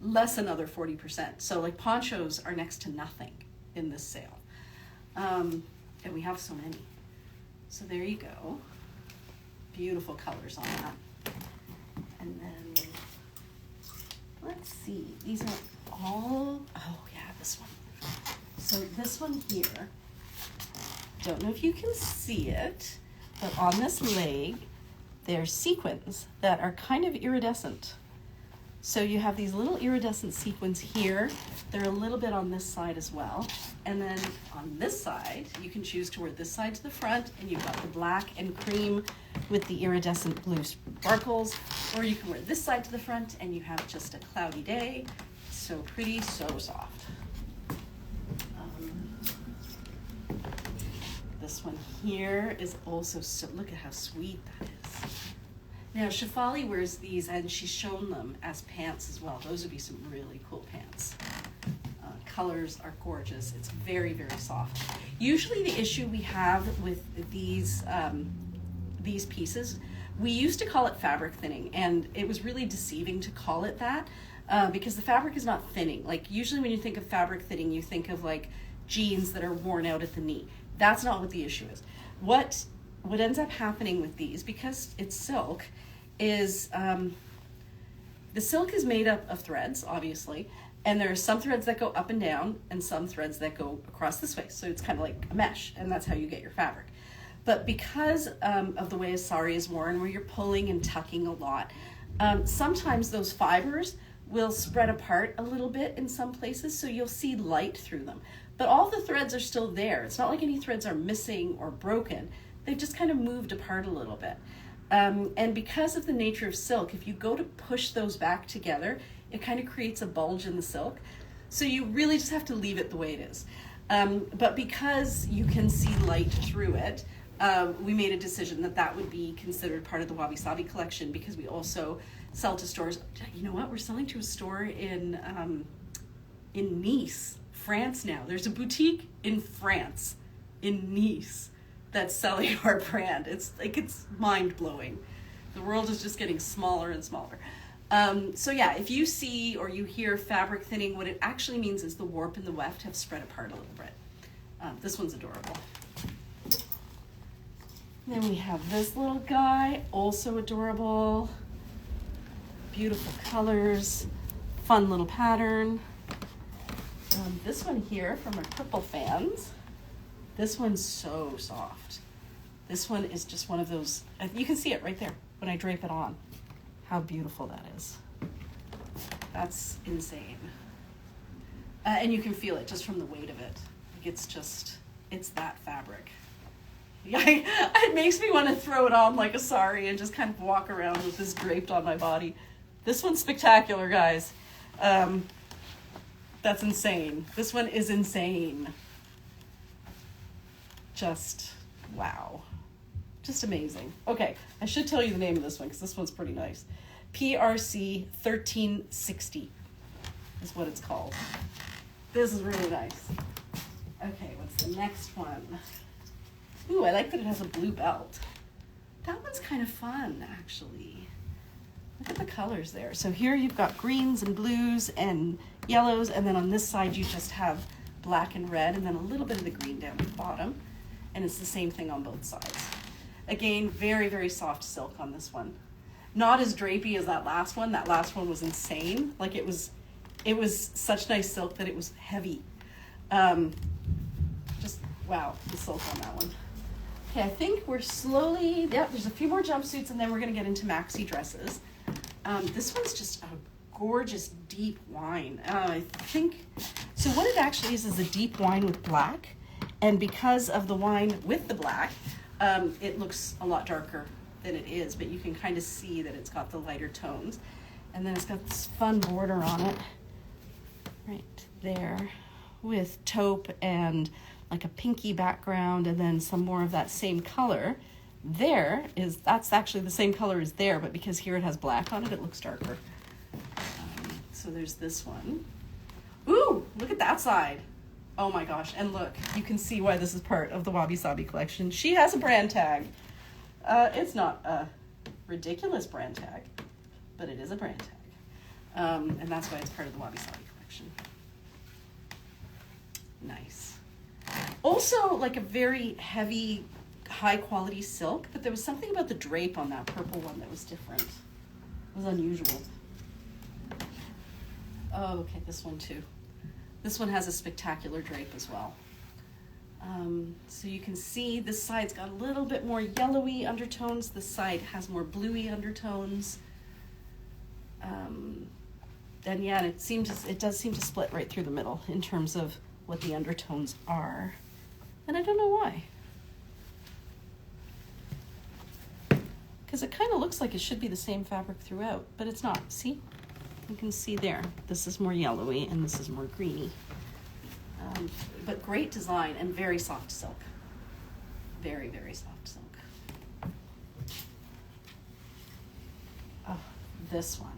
A: less another 40%. So like ponchos are next to nothing in this sale. And we have so many. So there you go. Beautiful colors on that. And then, let's see. These are all, oh yeah, this one. So this one here, don't know if you can see it, but on this leg, there's sequins that are kind of iridescent. So you have these little iridescent sequins here. They're a little bit on this side as well. And then on this side, you can choose to wear this side to the front, and you've got the black and cream with the iridescent blue sparkles, or you can wear this side to the front and you have just a cloudy day. So pretty, so soft. This one here is also so, look at how sweet that is. Now, Shefali wears these, and she's shown them as pants as well. Those would be some really cool pants. Colors are gorgeous. It's very, very soft. Usually the issue we have with these pieces, we used to call it fabric thinning, and it was really deceiving to call it that because the fabric is not thinning. Like usually when you think of fabric thinning, you think of like jeans that are worn out at the knee. That's not what the issue is. What ends up happening with these, because it's silk, is the silk is made up of threads, obviously, and there are some threads that go up and down and some threads that go across this way. So it's kind of like a mesh, and that's how you get your fabric. But because of the way a sari is worn, where you're pulling and tucking a lot, sometimes those fibers will spread apart a little bit in some places, so you'll see light through them. But all the threads are still there. It's not like any threads are missing or broken. They've just kind of moved apart a little bit. And because of the nature of silk, if you go to push those back together, it kind of creates a bulge in the silk. So you really just have to leave it the way it is. But because you can see light through it, we made a decision that that would be considered part of the Wabi Sabi collection, because we also sell to stores. You know what? We're selling to a store in Nice, France now. There's a boutique in France, in Nice, that's selling our brand. It's mind-blowing. The world is just getting smaller and smaller. So yeah, if you see or you hear fabric thinning, what it actually means is the warp and the weft have spread apart a little bit. This one's adorable. Then we have this little guy, also adorable. Beautiful colors, fun little pattern. This one here from our purple fans. This one's so soft. This one is just one of those, you can see it right there when I drape it on, how beautiful that is. That's insane. And you can feel it just from the weight of it. Like it's that fabric. Yeah, it makes me want to throw it on like a sari and just kind of walk around with this draped on my body. This one's spectacular, guys. That's insane. This one is insane. Just, wow. Just amazing. Okay, I should tell you the name of this one because this one's pretty nice. PRC 1360 is what it's called. This is really nice. Okay, what's the next one? Ooh, I like that it has a blue belt. That one's kind of fun, actually. Look at the colors there. So here you've got greens and blues and yellows, and then on this side you just have black and red, and then a little bit of the green down the bottom. And it's the same thing on both sides. Again, very, very soft silk on this one. Not as drapey as that last one. That last one was insane. Like it was such nice silk that it was heavy. Just, wow, the silk on that one. Okay, I think we're slowly, yep, there's a few more jumpsuits and then we're gonna get into maxi dresses. This one's just a gorgeous deep wine. I think, so what it actually is a deep wine with black. And because of the wine with the black, it looks a lot darker than it is, but you can kind of see that it's got the lighter tones. And then it's got this fun border on it, right there, with taupe and like a pinky background, and then some more of that same color. That's actually the same color as there, but because here it has black on it, it looks darker. So there's this one. Ooh, look at that side. Oh my gosh, and look, you can see why this is part of the Wabi Sabi collection. She has a brand tag. It's not a ridiculous brand tag, but it is a brand tag. And that's why it's part of the Wabi Sabi collection. Nice. Also, like a very heavy, high quality silk, but there was something about the drape on that purple one that was different. It was unusual. Oh, okay, this one too. This one has a spectacular drape as well. So you can see this side's got a little bit more yellowy undertones. This side has more bluey undertones. and yeah, it does seem to split right through the middle in terms of what the undertones are. And I don't know why. Because it kind of looks like it should be the same fabric throughout, but it's not. See? You can see there. This is more yellowy and this is more greeny. But great design and very soft silk. Very, very soft silk. Oh, this one.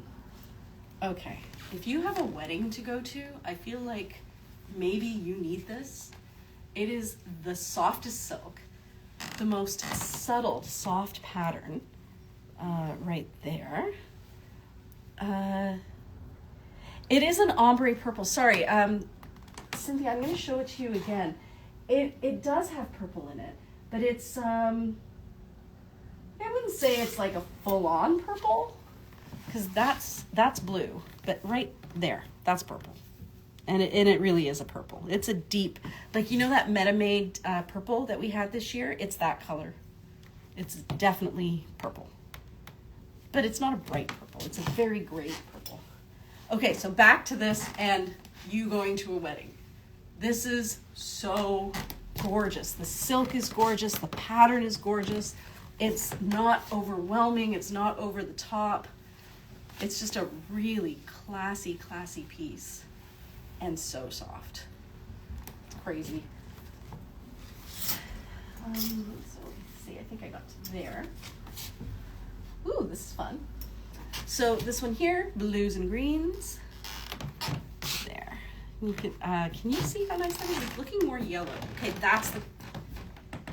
A: Okay, if you have a wedding to go to, I feel like maybe you need this. It is the softest silk, the most subtle, soft pattern, right there. It is an ombre purple. Sorry, Cynthia, I'm going to show it to you again. It does have purple in it, but it's, I wouldn't say it's like a full-on purple, because that's blue, but right there, that's purple. And it really is a purple. It's a deep, like, you know that Metamade purple that we had this year? It's that color. It's definitely purple. But it's not a bright purple. It's a very great purple. Okay, so back to this and you going to a wedding. This is so gorgeous. The silk is gorgeous. The pattern is gorgeous. It's not overwhelming. It's not over the top. It's just a really classy, classy piece. And so soft. It's crazy. So let's see, I think I got to there. Ooh, this is fun. So this one here, blues and greens. There. You can you see how nice that is? It's looking more yellow. Okay, that's the,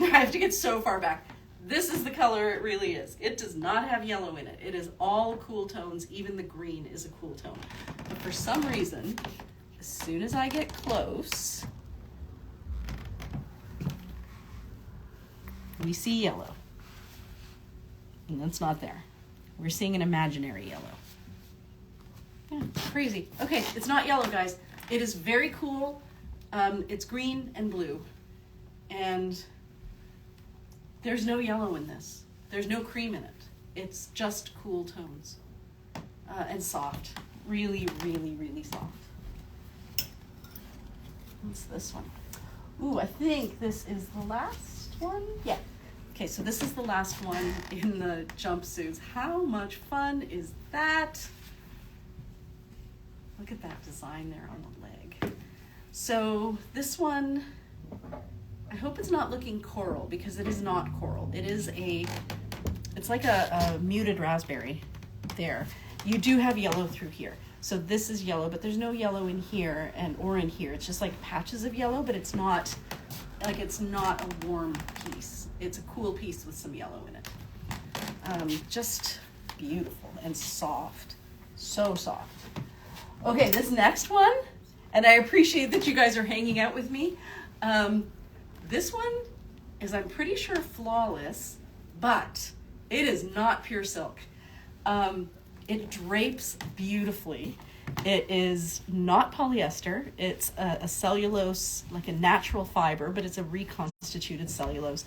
A: I have to get so far back. This is the color it really is. It does not have yellow in it. It is all cool tones. Even the green is a cool tone. But for some reason, as soon as I get close, we see yellow. And that's not there. We're seeing an imaginary yellow. Yeah, crazy. Okay, it's not yellow, guys. It is very cool. It's green and blue. And there's no yellow in this. There's no cream in it. It's just cool tones. And soft. Really, really, really soft. What's this one? Ooh, I think this is the last one. Yeah. Okay, so this is the last one in the jumpsuits. How much fun is that? Look at that design there on the leg. So this one, I hope it's not looking coral, because it is not coral. It is it's like a muted raspberry there. You do have yellow through here. So this is yellow, but there's no yellow in here or in here. It's just like patches of yellow, but it's not a warm piece. It's a cool piece with some yellow in it. Just beautiful and soft. So soft. Okay, this next one, and I appreciate that you guys are hanging out with me. This one is, I'm pretty sure, flawless, but it is not pure silk. It drapes beautifully. It is not polyester. It's a cellulose, like a natural fiber, but it's a reconstituted cellulose.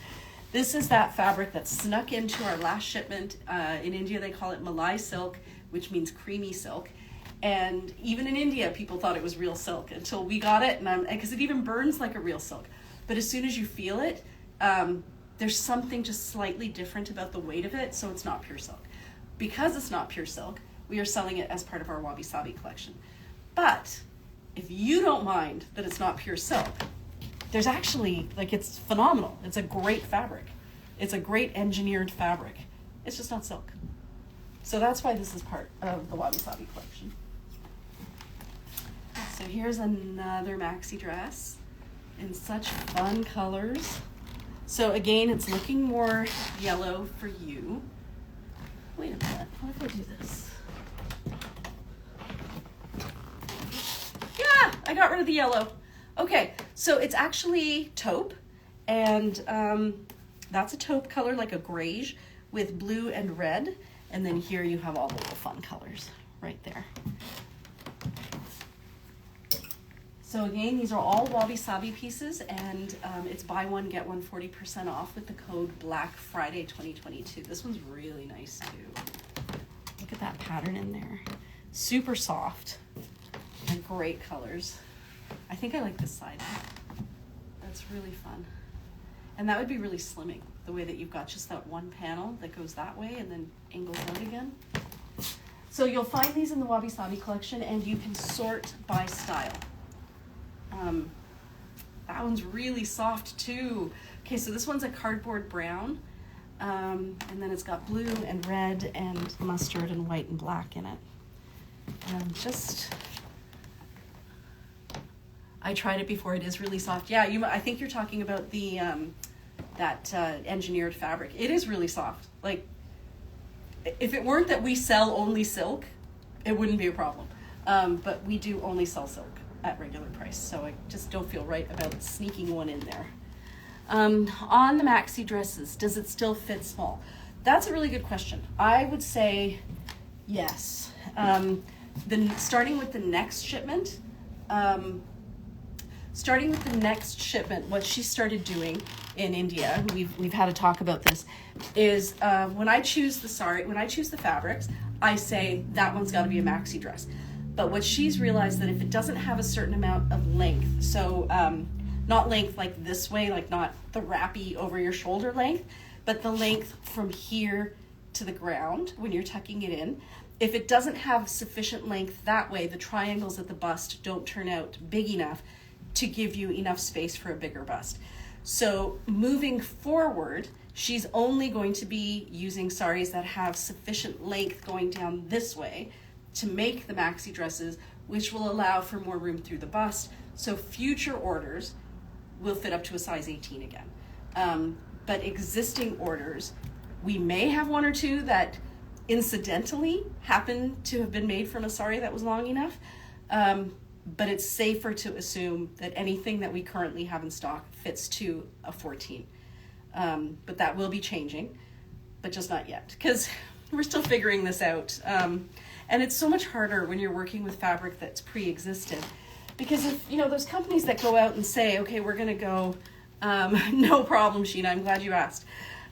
A: This is that fabric that snuck into our last shipment. In India, they call it Malai silk, which means creamy silk. And even in India, people thought it was real silk until we got it, because it even burns like a real silk. But as soon as you feel it, there's something just slightly different about the weight of it, so it's not pure silk. Because it's not pure silk, we are selling it as part of our Wabi Sabi collection. But if you don't mind that it's not pure silk, there's actually, it's phenomenal. It's a great fabric. It's a great engineered fabric. It's just not silk. So that's why this is part of the Wabi Sabi collection. So here's another maxi dress in such fun colors. So again, it's looking more yellow for you. Wait a minute, what if I do this? Yeah, I got rid of the yellow. Okay, so it's actually taupe, and that's a taupe color, like a grayish, with blue and red, and then here you have all the little fun colors right there. So again, these are all Wabi Sabi pieces, and it's buy one, get one 40% off with the code Black Friday 2022. This one's really nice too. Look at that pattern in there. Super soft. They're great colors. I think I like this side. That's really fun. And that would be really slimming, the way that you've got just that one panel that goes that way and then angles out again. So you'll find these in the Wabi Sabi collection, and you can sort by style. That one's really soft too. Okay, so this one's a cardboard brown, and then it's got blue and red and mustard and white and black in it. I tried it before. It is really soft. Yeah, I think you're talking about the that engineered fabric. It is really soft. Like, if it weren't that we sell only silk, it wouldn't be a problem. But we do only sell silk at regular price, so I just don't feel right about sneaking one in there. On the maxi dresses, does it still fit small? That's a really good question. I would say yes. Starting with the next shipment, what she started doing in India, we've had a talk about this, is when I choose the fabrics, I say that one's got to be a maxi dress. But what she's realized, that if it doesn't have a certain amount of length, so not length like this way, like not the wrappy over your shoulder length, but the length from here to the ground when you're tucking it in, if it doesn't have sufficient length that way, the triangles at the bust don't turn out big enough to give you enough space for a bigger bust. So moving forward, she's only going to be using saris that have sufficient length going down this way to make the maxi dresses, which will allow for more room through the bust. So future orders will fit up to a size 18 again. But existing orders, we may have one or two that incidentally happen to have been made from a sari that was long enough. But it's safer to assume that anything that we currently have in stock fits to a 14. But that will be changing, but just not yet, because we're still figuring this out. And it's so much harder when you're working with fabric that's pre-existed, because if, those companies that go out and say, okay, we're gonna go, no problem, Sheena, I'm glad you asked.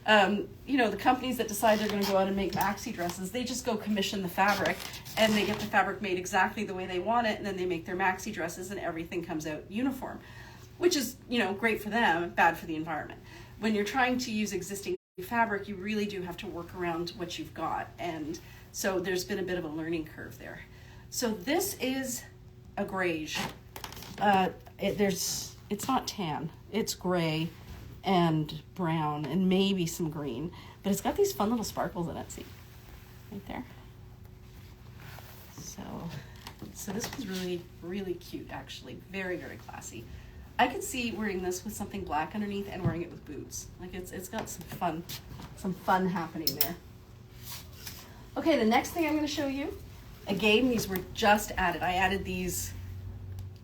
A: The companies that decide they're going to go out and make maxi dresses, they just go commission the fabric, and they get the fabric made exactly the way they want it, and then they make their maxi dresses, and everything comes out uniform, which is, great for them, bad for the environment. When you're trying to use existing fabric, you really do have to work around what you've got, and so there's been a bit of a learning curve there. So this is a grayish. It's not tan, it's gray and brown and maybe some green, but it's got these fun little sparkles in it, see, right there. So this one's really, really cute, actually. Very, very classy. I could see wearing this with something black underneath and wearing it with boots. Like, it's got some fun happening there. Okay, the next thing I'm going to show you, again, these were just added. I added these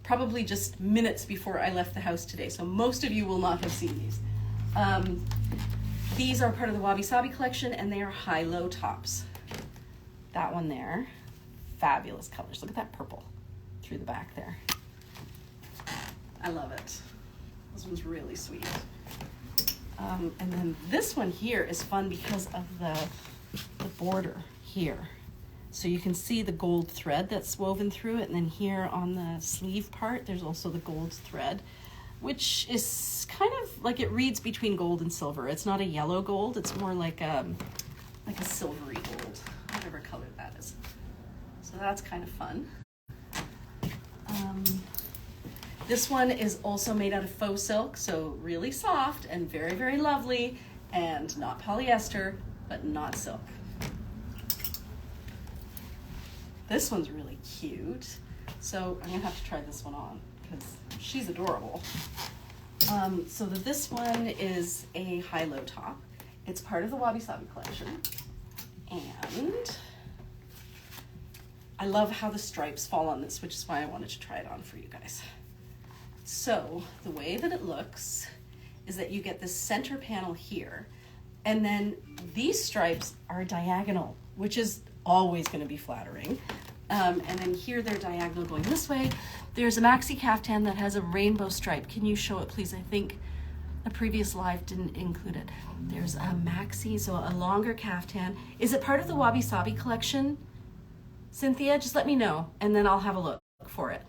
A: probably just minutes before I left the house today, so most of you will not have seen these. These are part of the Wabi Sabi collection, and they are high-low tops. That one there, fabulous colors. Look at that purple through the back there. I love it. This one's really sweet. And then this one here is fun because of the border here. So you can see the gold thread that's woven through it, and then here on the sleeve part, there's also the gold thread, which is kind of like, it reads between gold and silver. It's not a yellow gold, it's more like a silvery gold, whatever color that is. So that's kind of fun. This one is also made out of faux silk, so really soft and very, very lovely, and not polyester, but not silk. This one's really cute. So I'm gonna have to try this one on because she's adorable. So this one is a high-low top. It's part of the Wabi Sabi collection. And I love how the stripes fall on this, which is why I wanted to try it on for you guys. So the way that it looks is that you get this center panel here, and then these stripes are diagonal, which is always going to be flattering. And then here they're diagonal going this way. There's a maxi caftan that has a rainbow stripe. Can you show it, please? I think the previous live didn't include it. There's a maxi, so a longer caftan. Is it part of the Wabi Sabi collection? Cynthia, just let me know, and then I'll have a look for it.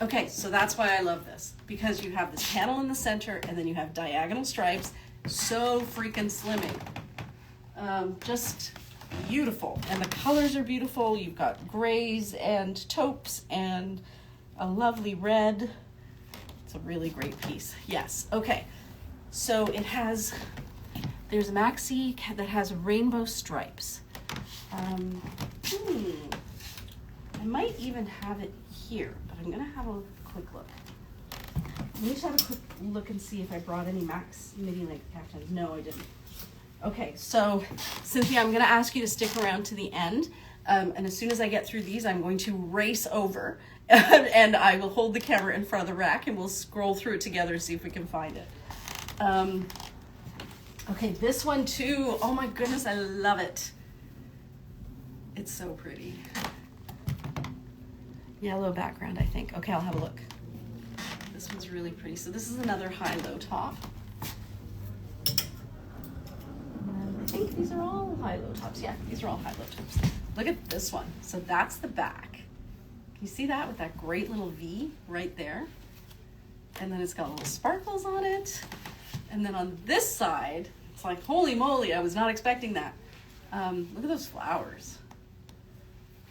A: Okay, so that's why I love this, because you have this panel in the center and then you have diagonal stripes. So freaking slimming. Just beautiful. And the colors are beautiful. You've got grays and taupes and a lovely red. It's a really great piece. Yes. Okay. So it has, there's a maxi that has rainbow stripes. I might even have it here, but I'm gonna have a quick look. Let me just have a quick look and see if I brought any Max midi length caftans. No, I didn't. Okay, so Cynthia, I'm gonna ask you to stick around to the end. And as soon as I get through these, I'm going to race over and I will hold the camera in front of the rack and we'll scroll through it together and see if we can find it. Okay, this one too. Oh my goodness, I love it. It's so pretty. Yellow background, I think. Okay, I'll have a look. This one's really pretty. So this is another high-low top. And I think these are all high-low tops. Yeah, these are all high-low tops. Look at this one. So that's the back. Can you see that with that great little V right there? And then it's got little sparkles on it. And then on this side, it's like, holy moly, I was not expecting that. Look at those flowers.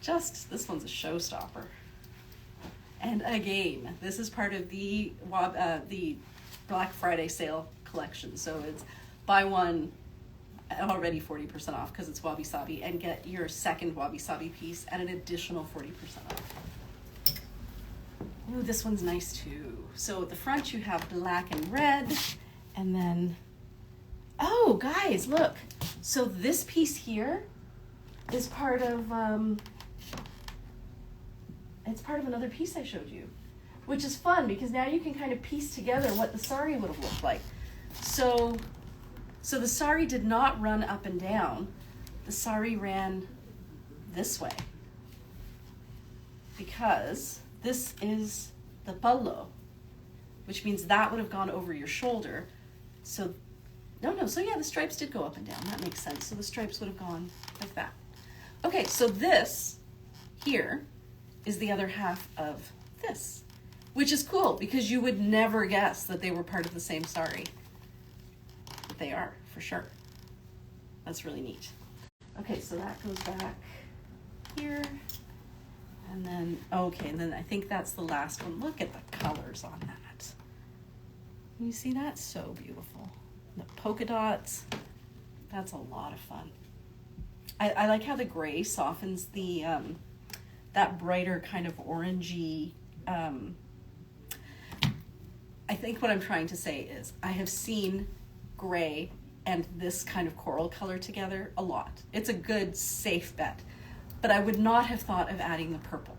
A: This one's a showstopper. And again, this is part of the Black Friday sale collection. So it's buy one, already 40% off because it's Wabi Sabi, and get your second Wabi Sabi piece at an additional 40% off. Ooh, this one's nice too. So at the front you have black and red, and then, oh guys, look. So this piece here is part of, it's part of another piece I showed you, which is fun because now you can kind of piece together what the sari would have looked like. So the sari did not run up and down. The sari ran this way because this is the pallo, which means that would have gone over your shoulder. So yeah, the stripes did go up and down. That makes sense. So the stripes would have gone like that. Okay, so this here is the other half of this, which is cool because you would never guess that they were part of the same sari. But they are, for sure. That's really neat. Okay, so that goes back here. And then, okay, and then I think that's the last one. Look at the colors on that. Can you see that? So beautiful. The polka dots, that's a lot of fun. I like how the gray softens the, that brighter kind of orangey, I think what I'm trying to say is I have seen gray and this kind of coral color together a lot. It's a good, safe bet. But I would not have thought of adding the purple.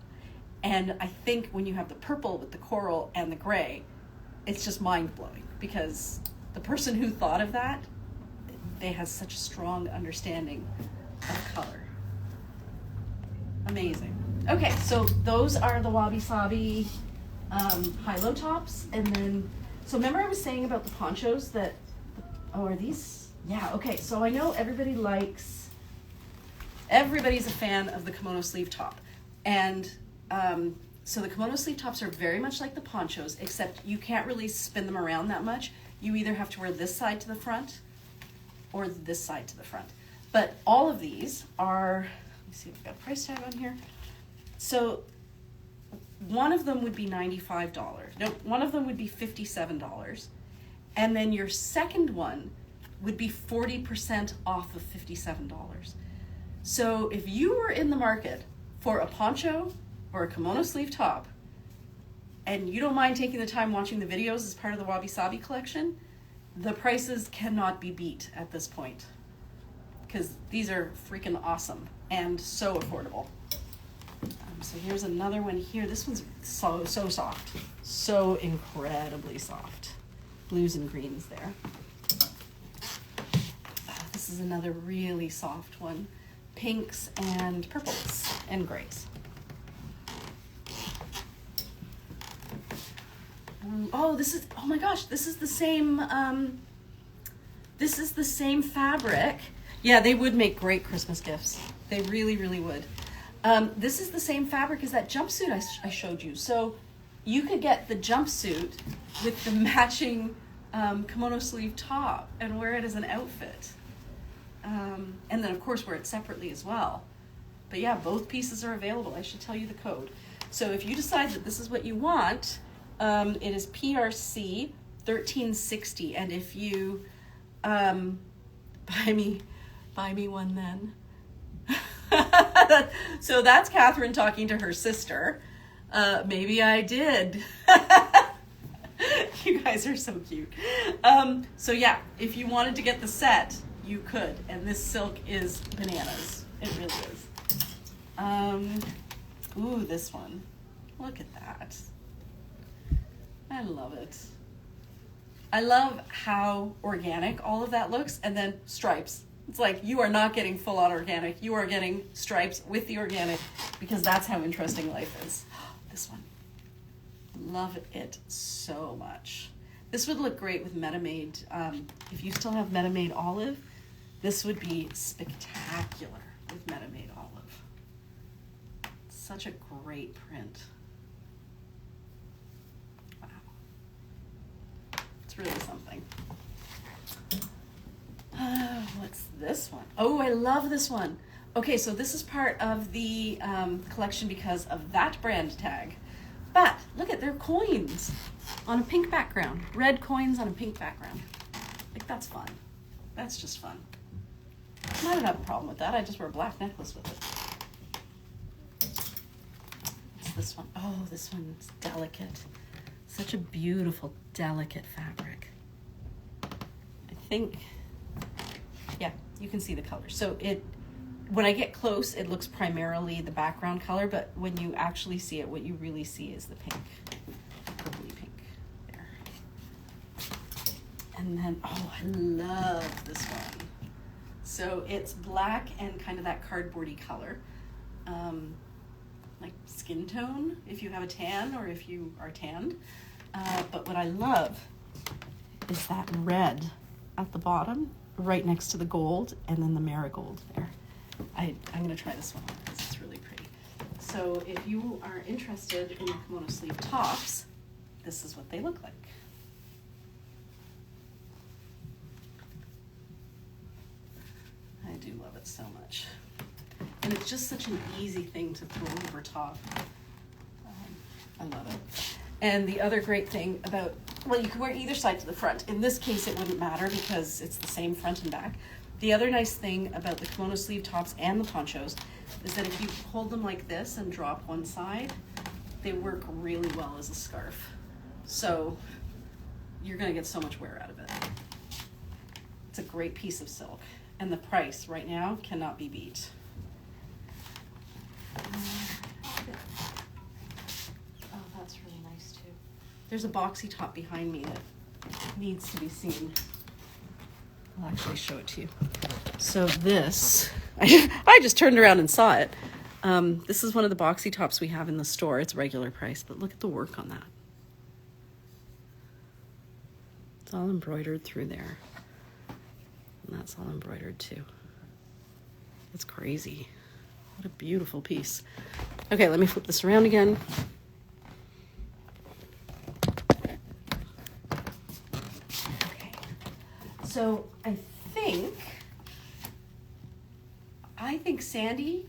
A: And I think when you have the purple with the coral and the gray, it's just mind-blowing because the person who thought of that, they have such a strong understanding of color. Amazing. Okay, so those are the Wabi Sabi high-low tops. And then, so remember I was saying about the ponchos that, oh, are these? Yeah, okay, so I know everybody's a fan of the kimono sleeve top. And so the kimono sleeve tops are very much like the ponchos, except you can't really spin them around that much. You either have to wear this side to the front or this side to the front. But all of these are, let me see if we've got a price tag on here. So one of them would be $95. No, one of them would be $57. And then your second one would be 40% off of $57. So if you were in the market for a poncho or a kimono sleeve top, and you don't mind taking the time watching the videos as part of the Wabi Sabi collection, the prices cannot be beat at this point because these are freaking awesome and so affordable. So here's another one here. This one's so soft, so incredibly soft. Blues and greens there. This is another really soft one. Pinks and purples and grays. Oh, oh my gosh, this is the same fabric. Yeah, they would make great Christmas gifts. They really, really would. This is the same fabric as that jumpsuit I showed you. So you could get the jumpsuit with the matching kimono sleeve top and wear it as an outfit. And then of course wear it separately as well. But yeah, both pieces are available. I should tell you the code. So if you decide that this is what you want, it is PRC 1360. And if you buy me one then. So that's Catherine talking to her sister. Maybe I did. You guys are so cute. So yeah, if you wanted to get the set, you could. And this silk is bananas. It really is. Ooh, this one. Look at that. I love it. I love how organic all of that looks, and then stripes. It's like you are not getting full on organic. You are getting stripes with the organic because that's how interesting life is. This one. Love it so much. This would look great with Metamade. If you still have Metamade olive, this would be spectacular with Metamade olive. Such a great print. Wow. It's really something. What's this one? Oh, I love this one. Okay, so this is part of the collection because of that brand tag. But look at their coins on a pink background. Red coins on a pink background. Like, that's fun. That's just fun. I don't have a problem with that. I just wear a black necklace with it. What's this one? Oh, this one's delicate. Such a beautiful, delicate fabric. I think, yeah, you can see the color. So when I get close, it looks primarily the background color, but when you actually see it, what you really see is the pink, purpley pink there. And then, oh, I love this one. So it's black and kind of that cardboardy color, like skin tone if you have a tan or if you are tanned. But what I love is that red at the bottom, right next to the gold, and then the marigold there. I'm going to try this one on because it's really pretty. So if you are interested in the kimono sleeve tops, this is what they look like. I do love it so much. And it's just such an easy thing to throw over top. I love it. And the other great thing about, well, you can wear either side to the front. In this case, it wouldn't matter because it's the same front and back. The other nice thing about the kimono sleeve tops and the ponchos is that if you hold them like this and drop one side, they work really well as a scarf. So you're gonna get so much wear out of it. It's a great piece of silk. And the price right now cannot be beat. Oh, that's really nice too. There's a boxy top behind me that needs to be seen. I'll actually show it to you. So this, I just turned around and saw it. This is one of the boxy tops we have in the store. It's regular price, but look at the work on that. It's all embroidered through there. And that's all embroidered too. It's crazy. What a beautiful piece. Okay, let me flip this around again. Okay. So I think Sandy,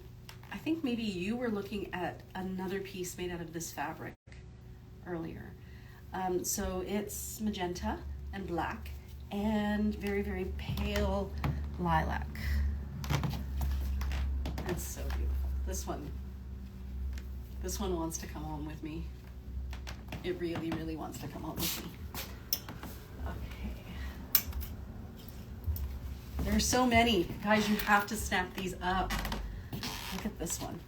A: I think maybe you were looking at another piece made out of this fabric earlier. So it's magenta and black and very, very pale lilac. It's so beautiful. This one wants to come home with me. It really, really wants to come home with me. Okay. There are so many. Guys, you have to snap these up. Look at this one.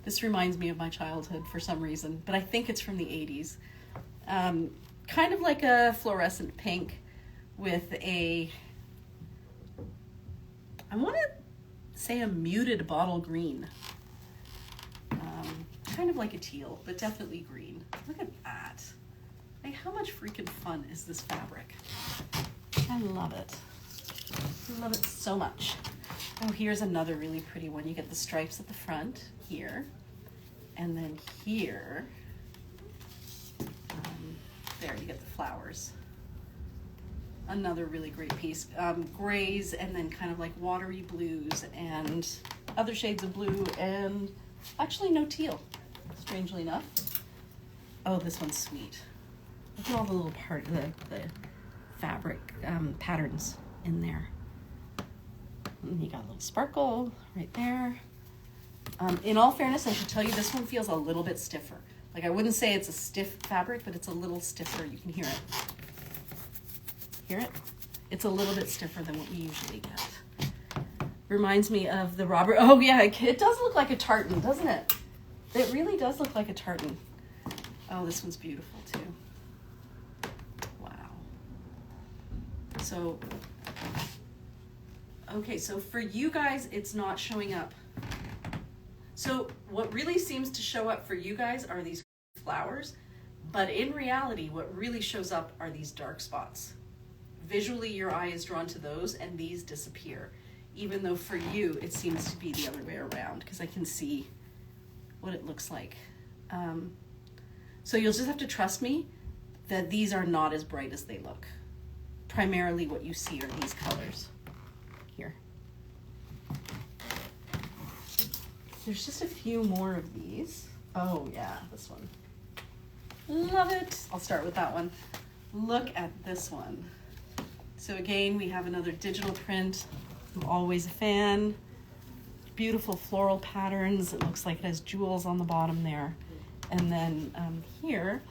A: This reminds me of my childhood for some reason, but I think it's from the 80s. Kind of like a fluorescent pink with a, I want to say a muted bottle green. Kind of like a teal, but definitely green. Look at that. Like, how much freaking fun is this fabric? I love it. I love it so much. Oh, here's another really pretty one. You get the stripes at the front here, and then here, there you get the flowers. Another really great piece. Grays and then kind of like watery blues and other shades of blue and actually no teal, strangely enough. Oh, this one's sweet. Look at all the little the fabric patterns in there. And you got a little sparkle right there. In all fairness, I should tell you this one feels a little bit stiffer. Like I wouldn't say it's a stiff fabric, but it's a little stiffer. You can hear it. Hear it? It's a little bit stiffer than what we usually get. Reminds me of the Robert. Oh yeah, it does look like a tartan, doesn't it? It really does look like a tartan. Oh, this one's beautiful too. Wow. So, okay, so for you guys, it's not showing up. So what really seems to show up for you guys are these flowers, but in reality, what really shows up are these dark spots. Visually, your eye is drawn to those and these disappear, even though for you, it seems to be the other way around because I can see what it looks like. So you'll just have to trust me that these are not as bright as they look. Primarily what you see are these colors here. There's just a few more of these. Oh yeah, this one. Love it. I'll start with that one. Look at this one. So again, we have another digital print. I'm always a fan. Beautiful floral patterns. It looks like it has jewels on the bottom there. And then here,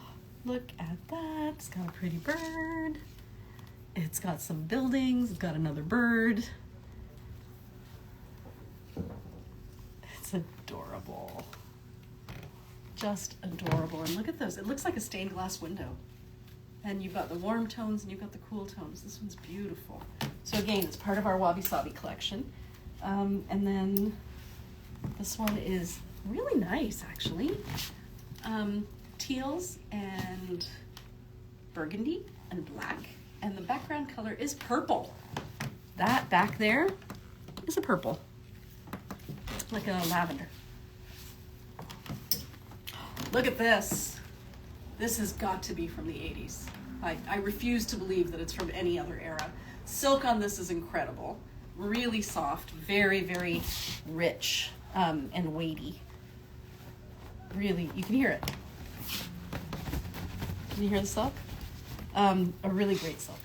A: look at that. It's got a pretty bird. It's got some buildings. It's got another bird. It's adorable. Just adorable. And look at those. It looks like a stained glass window. And you've got the warm tones and you've got the cool tones. This one's beautiful. So again, it's part of our Wabi Sabi collection. And then this one is really nice, actually. Teals and burgundy and black. And the background color is purple. That back there is a purple, like a lavender. Look at this. This has got to be from the 80s. I refuse to believe that it's from any other era. Silk on this is incredible. Really soft, very, very rich and weighty. Really, you can hear it. Can you hear the silk? A really great silk.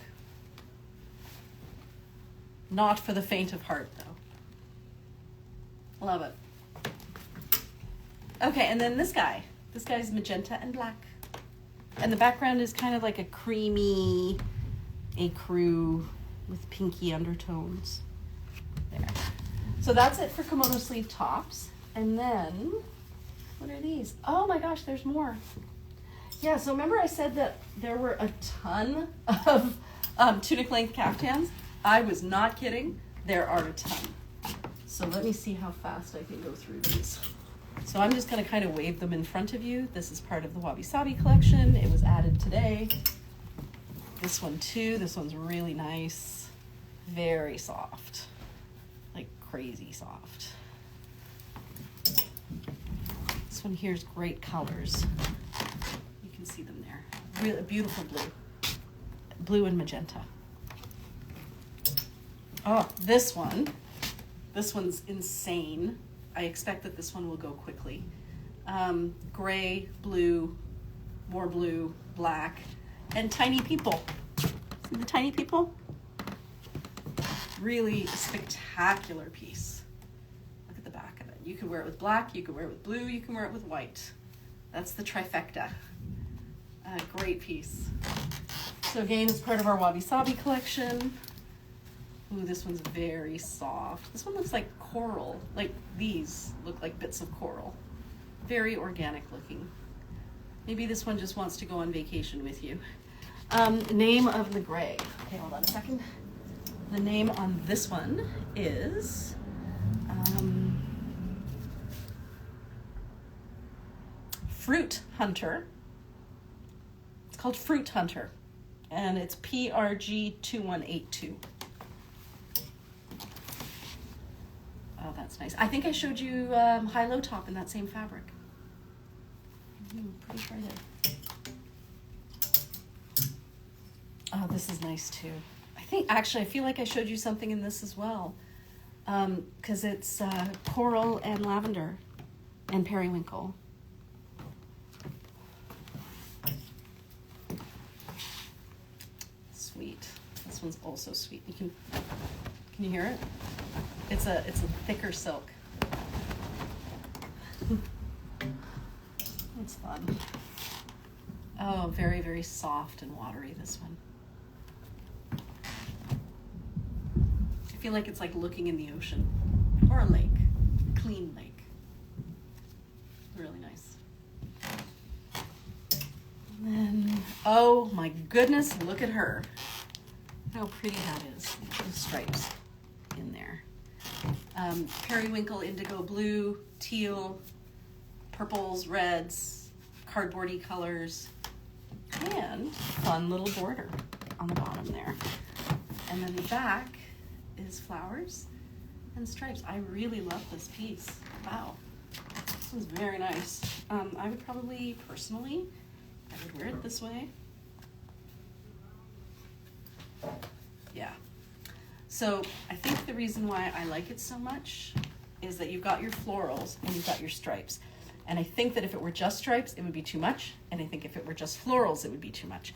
A: Not for the faint of heart, though. Love it. Okay, and then this guy. This guy's magenta and black. And the background is kind of like a creamy ecru with pinky undertones. There. So that's it for kimono sleeve tops. And then, what are these? Oh my gosh, there's more. Yeah, so remember I said that there were a ton of tunic length caftans? I was not kidding. There are a ton. So let me see how fast I can go through these. So I'm just going to kind of wave them in front of you. This is part of the Wabi Sabi collection. It was added today. This one too. This one's really nice. Very soft. Like crazy soft. This one here's great colors. You can see them there. Really beautiful blue. Blue and magenta. Oh, this one's insane. I expect that this one will go quickly. Gray, blue, more blue, black, and tiny people. See the tiny people? Really spectacular piece. Look at the back of it. You can wear it with black, you can wear it with blue, you can wear it with white. That's the trifecta. Great piece. So again, it's part of our Wabi Sabi collection. Ooh, this one's very soft. This one looks like coral. Like these look like bits of coral. Very organic looking. Maybe this one just wants to go on vacation with you. Name of the gray. Okay, hold on a second. The name on this one is Fruit Hunter. It's called Fruit Hunter, and it's PRG 2182. Oh, that's nice. I think I showed you high-low top in that same fabric. Pretty sure I did. Oh, this is nice too. I feel like I showed you something in this as well. Because it's coral and lavender and periwinkle. Sweet. This one's also sweet. Can you hear it? It's a thicker silk. It's fun. Oh, very, very soft and watery, this one. I feel like it's like looking in the ocean or a lake, a clean lake. Really nice. And then, oh my goodness, look at her. How pretty that is. The stripes in there. Periwinkle, indigo blue, teal, purples, reds, cardboardy colors, and fun little border on the bottom there. And then the back is flowers and stripes. I really love this piece. Wow. This one's very nice. I would probably, personally, I would wear it this way. Yeah. So I think the reason why I like it so much is that you've got your florals and you've got your stripes. And I think that if it were just stripes, it would be too much. And I think if it were just florals, it would be too much.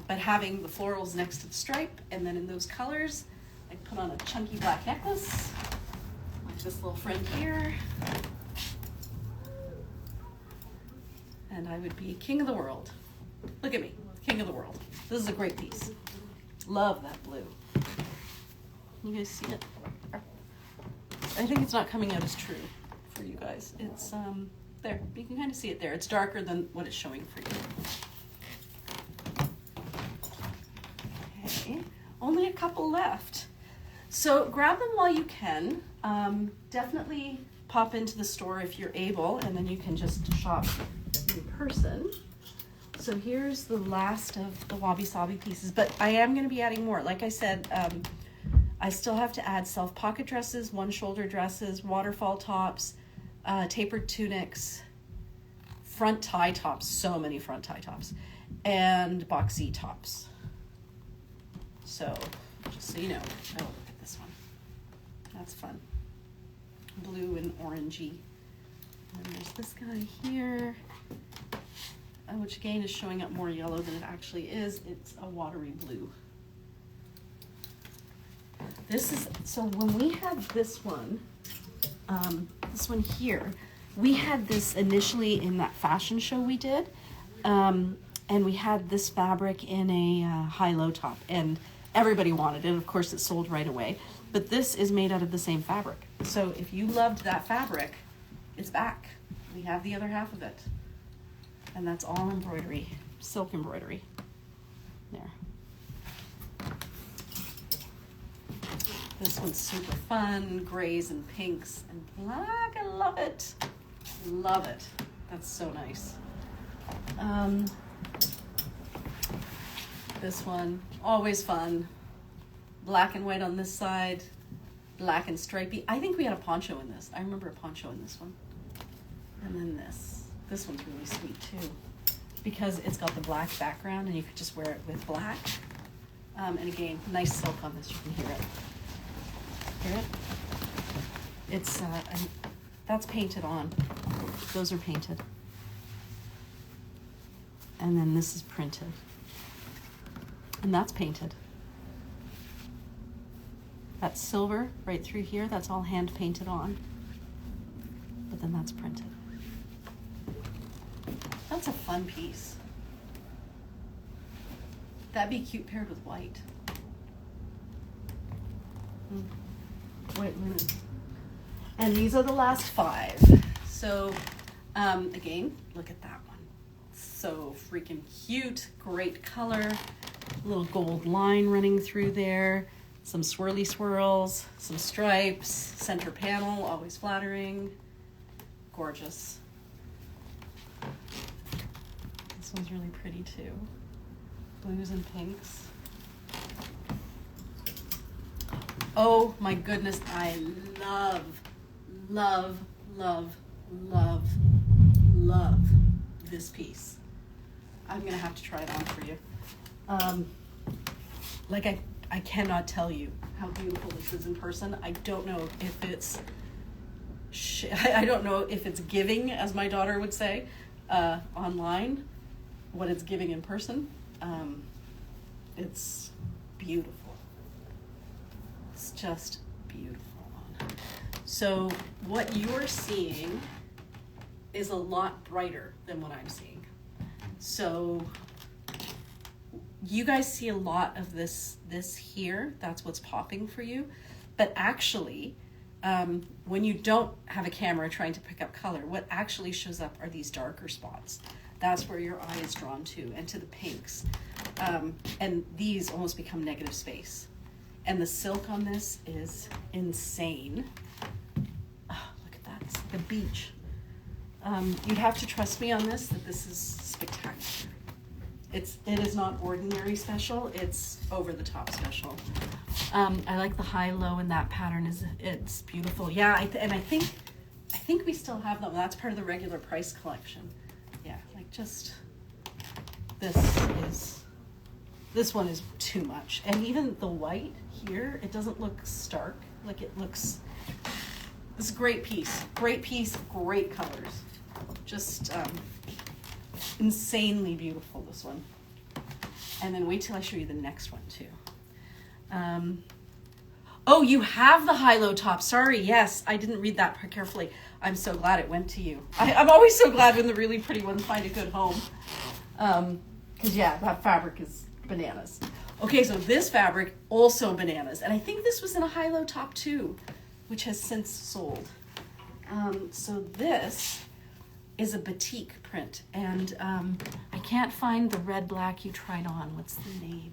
A: But having the florals next to the stripe and then in those colors, I put on a chunky black necklace, like this little friend here. And I would be king of the world. Look at me, king of the world. This is a great piece. Love that blue. You guys see it? I think it's not coming out as true for you guys. It's there. You can kind of see it there. It's darker than what it's showing for you. Okay, only a couple left. So grab them while you can. Definitely pop into the store if you're able, and then you can just shop in person. So here's the last of the Wabi Sabi pieces, but I am going to be adding more. Like I said, I still have to add self pocket dresses, one shoulder dresses, waterfall tops, tapered tunics, front tie tops, so many front tie tops, and boxy tops. So just so you know, oh, look at this one. That's fun. Blue and orangey. And there's this guy here, which again is showing up more yellow than it actually is. It's a watery blue. So when we had this one here, we had this initially in that fashion show we did, and we had this fabric in a high-low top, and everybody wanted it. Of course, it sold right away, but this is made out of the same fabric. So if you loved that fabric, it's back. We have the other half of it, and that's all embroidery, silk embroidery. There. This one's super fun, grays and pinks and black. I love it. Love it. That's so nice. This one, always fun. Black and white on this side, black and stripy. I think we had a poncho in this. I remember a poncho in this one. And then this. This one's really sweet too, because it's got the black background and you could just wear it with black. And again, nice silk on this, you can hear it. Hear it? It's, that's painted on. Those are painted. And then this is printed. And that's painted. That's silver right through here. That's all hand painted on. But then that's printed. That's a fun piece. That'd be cute paired with white. White linen. And these are the last 5. So, again, look at that one. So freaking cute, great color, little gold line running through there, some swirly swirls, some stripes, center panel, always flattering, gorgeous. This one's really pretty too. Blues and pinks. Oh my goodness, I love, love, love, love, love this piece. I'm gonna have to try it on for you. Like I cannot tell you how beautiful this is in person. I don't know if it's, I don't know if it's giving, as my daughter would say, online, what it's giving in person. It's beautiful. It's just beautiful. So what you're seeing is a lot brighter than what I'm seeing. So you guys see a lot of this here. That's what's popping for you. But actually, when you don't have a camera trying to pick up color, what actually shows up are these darker spots. That's where your eye is drawn to, and to the pinks. And these almost become negative space. And the silk on this is insane. Oh, look at that, it's like a beach. You'd have to trust me on this, that this is spectacular. It is not ordinary special, it's over the top special. I like the high-low in that pattern, it's beautiful. Yeah, and I think we still have them. That's part of the regular price collection. Yeah, like just, this one is too much. And even the white here, it doesn't look stark, like it looks, this is a great piece, great colors. Just insanely beautiful, this one. And then wait till I show you the next one too. Oh, you have the high-low top. Sorry, yes, I didn't read that carefully. I'm so glad it went to you. I'm always so glad when the really pretty ones find a good home. Because yeah, that fabric is bananas. Okay, so this fabric, also bananas. And I think this was in a high-low top too, which has since sold. So this is a batik print, and I can't find the red black you tried on. What's the name?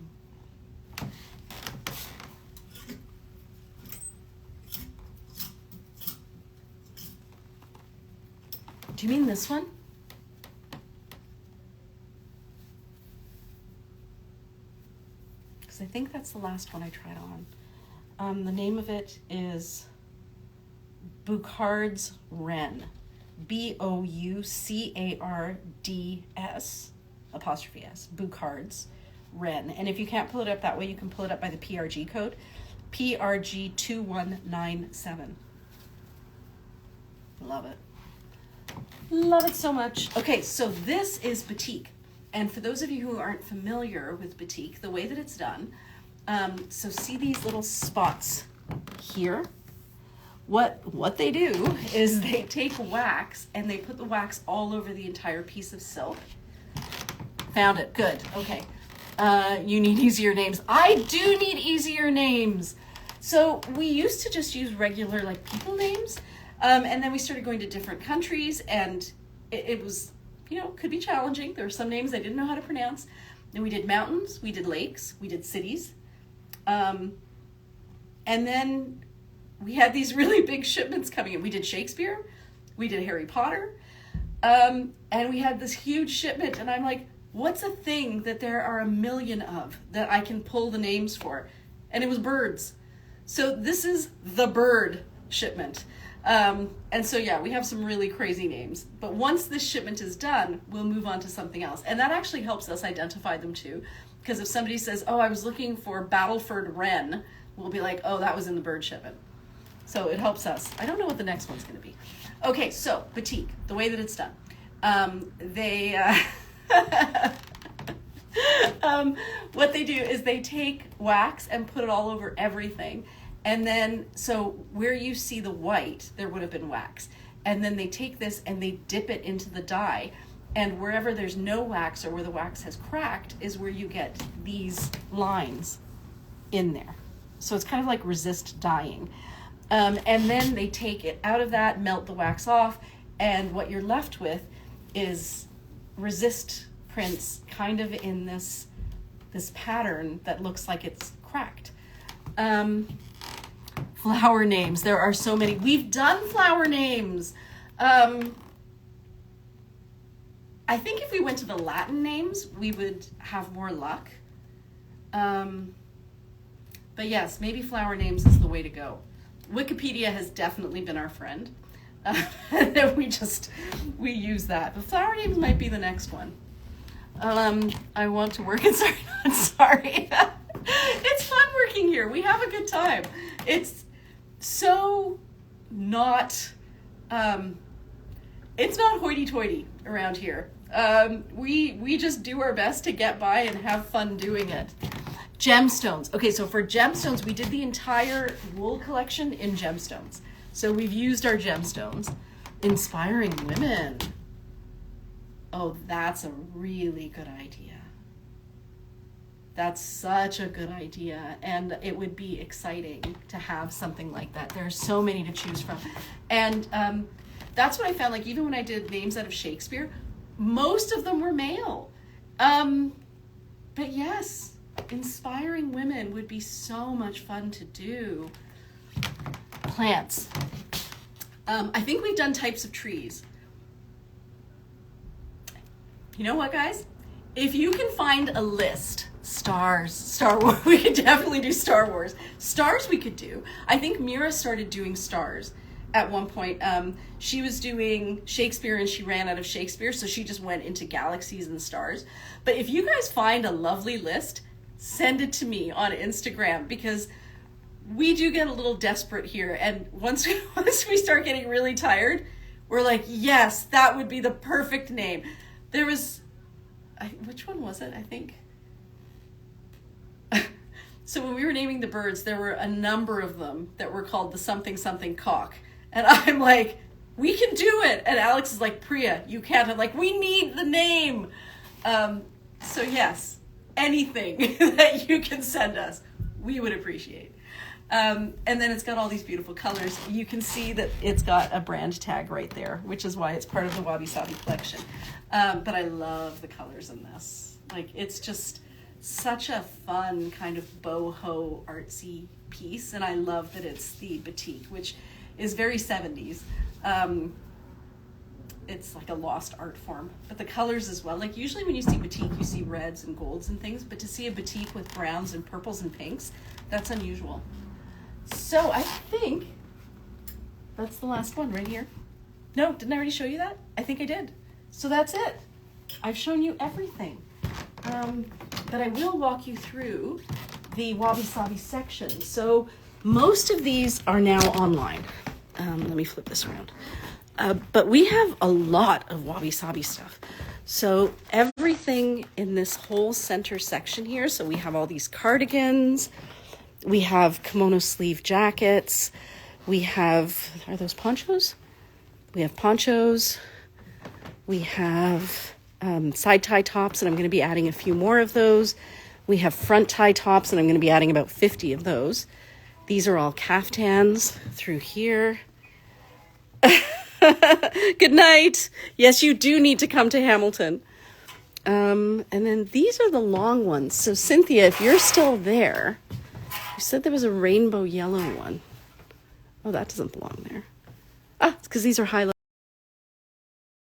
A: Do you mean this one? Because I think that's the last one I tried on. The name of it is Boucard's Wren. Boucards apostrophe S, Boucard's Wren. And if you can't pull it up that way, you can pull it up by the PRG code, PRG2197. Love it. Love it so much. Okay, so this is batik. And for those of you who aren't familiar with batik, the way that it's done, so see these little spots here? What they do is they take wax and they put the wax all over the entire piece of silk. Found it, good, okay. You need easier names. I do need easier names. So we used to just use regular like people names, and then we started going to different countries, and it was, could be challenging. There were some names I didn't know how to pronounce. Then we did mountains, we did lakes, we did cities. And then we had these really big shipments coming in. We did Shakespeare, we did Harry Potter, and we had this huge shipment, and I'm like, what's a thing that there are a million of that I can pull the names for? And it was birds. So this is the bird shipment. And so yeah, we have some really crazy names, but once this shipment is done, we'll move on to something else. And that actually helps us identify them too. Because if somebody says, oh, I was looking for Battleford Wren, we'll be like, oh, that was in the bird shipment. So it helps us. I don't know what the next one's going to be. Okay, so batik, the way that it's done. What they do is they take wax and put it all over everything. And then, so where you see the white, there would have been wax. And then they take this and they dip it into the dye. And wherever there's no wax or where the wax has cracked is where you get these lines in there. So it's kind of like resist dyeing. And then they take it out of that, melt the wax off, and what you're left with is resist prints kind of in this pattern that looks like it's cracked. Flower names, there are so many. We've done flower names. I think if we went to the Latin names, we would have more luck. But But yes, maybe flower names is the way to go. Wikipedia has definitely been our friend. We use that. But flower names might be the next one. I want to work in sorry. It's fun working here. We have a good time. It's so not, it's not hoity-toity around here. We just do our best to get by and have fun doing it. Gemstones. Okay, so for gemstones, we did the entire wool collection in gemstones. So we've used our gemstones. Inspiring women. Oh, that's a really good idea. That's such a good idea. And it would be exciting to have something like that. There are so many to choose from. And that's what I found, like even when I did names out of Shakespeare, most of them were male. But yes, inspiring women would be so much fun to do. Plants. I think we've done types of trees. You know what, guys? If you can find a list, Star Wars, we could definitely do Star Wars. Stars we could do. I think Mira started doing stars at one point. She was doing Shakespeare and she ran out of Shakespeare, so she just went into galaxies and stars. But if you guys find a lovely list, send it to me on Instagram, because we do get a little desperate here. And once we start getting really tired, we're like, yes, that would be the perfect name. There was, which one was it? I think. So when we were naming the birds, there were a number of them that were called the something something cock. And I'm like, we can do it. And Alex is like, Priya, you can't. I'm like, we need the name. So yes, anything that you can send us, we would appreciate. And then it's got all these beautiful colors. You can see that it's got a brand tag right there, which is why it's part of the Wabi Sabi collection. But I love the colors in this. Like, it's just such a fun kind of boho artsy piece. And I love that it's the batik, which is very 70s. It's like a lost art form, but the colors as well. Like usually when you see batik, you see reds and golds and things, but to see a batik with browns and purples and pinks, that's unusual. So I think that's the last one right here. No, didn't I already show you that? I think I did. So that's it. I've shown you everything. But I will walk you through the Wabi Sabi section. So most of these are now online. Let me flip this around. But we have a lot of Wabi Sabi stuff. So everything in this whole center section here. So we have all these cardigans. We have kimono sleeve jackets. We have, are those ponchos? We have ponchos. We have side tie tops, and I'm going to be adding a few more of those. We have front tie tops, and I'm going to be adding about 50 of those. These are all caftans through here. Good night. Yes, you do need to come to Hamilton. And then these are the long ones. So Cynthia, if you're still there, you said there was a rainbow yellow one. Oh, that doesn't belong there. Ah, it's because these are high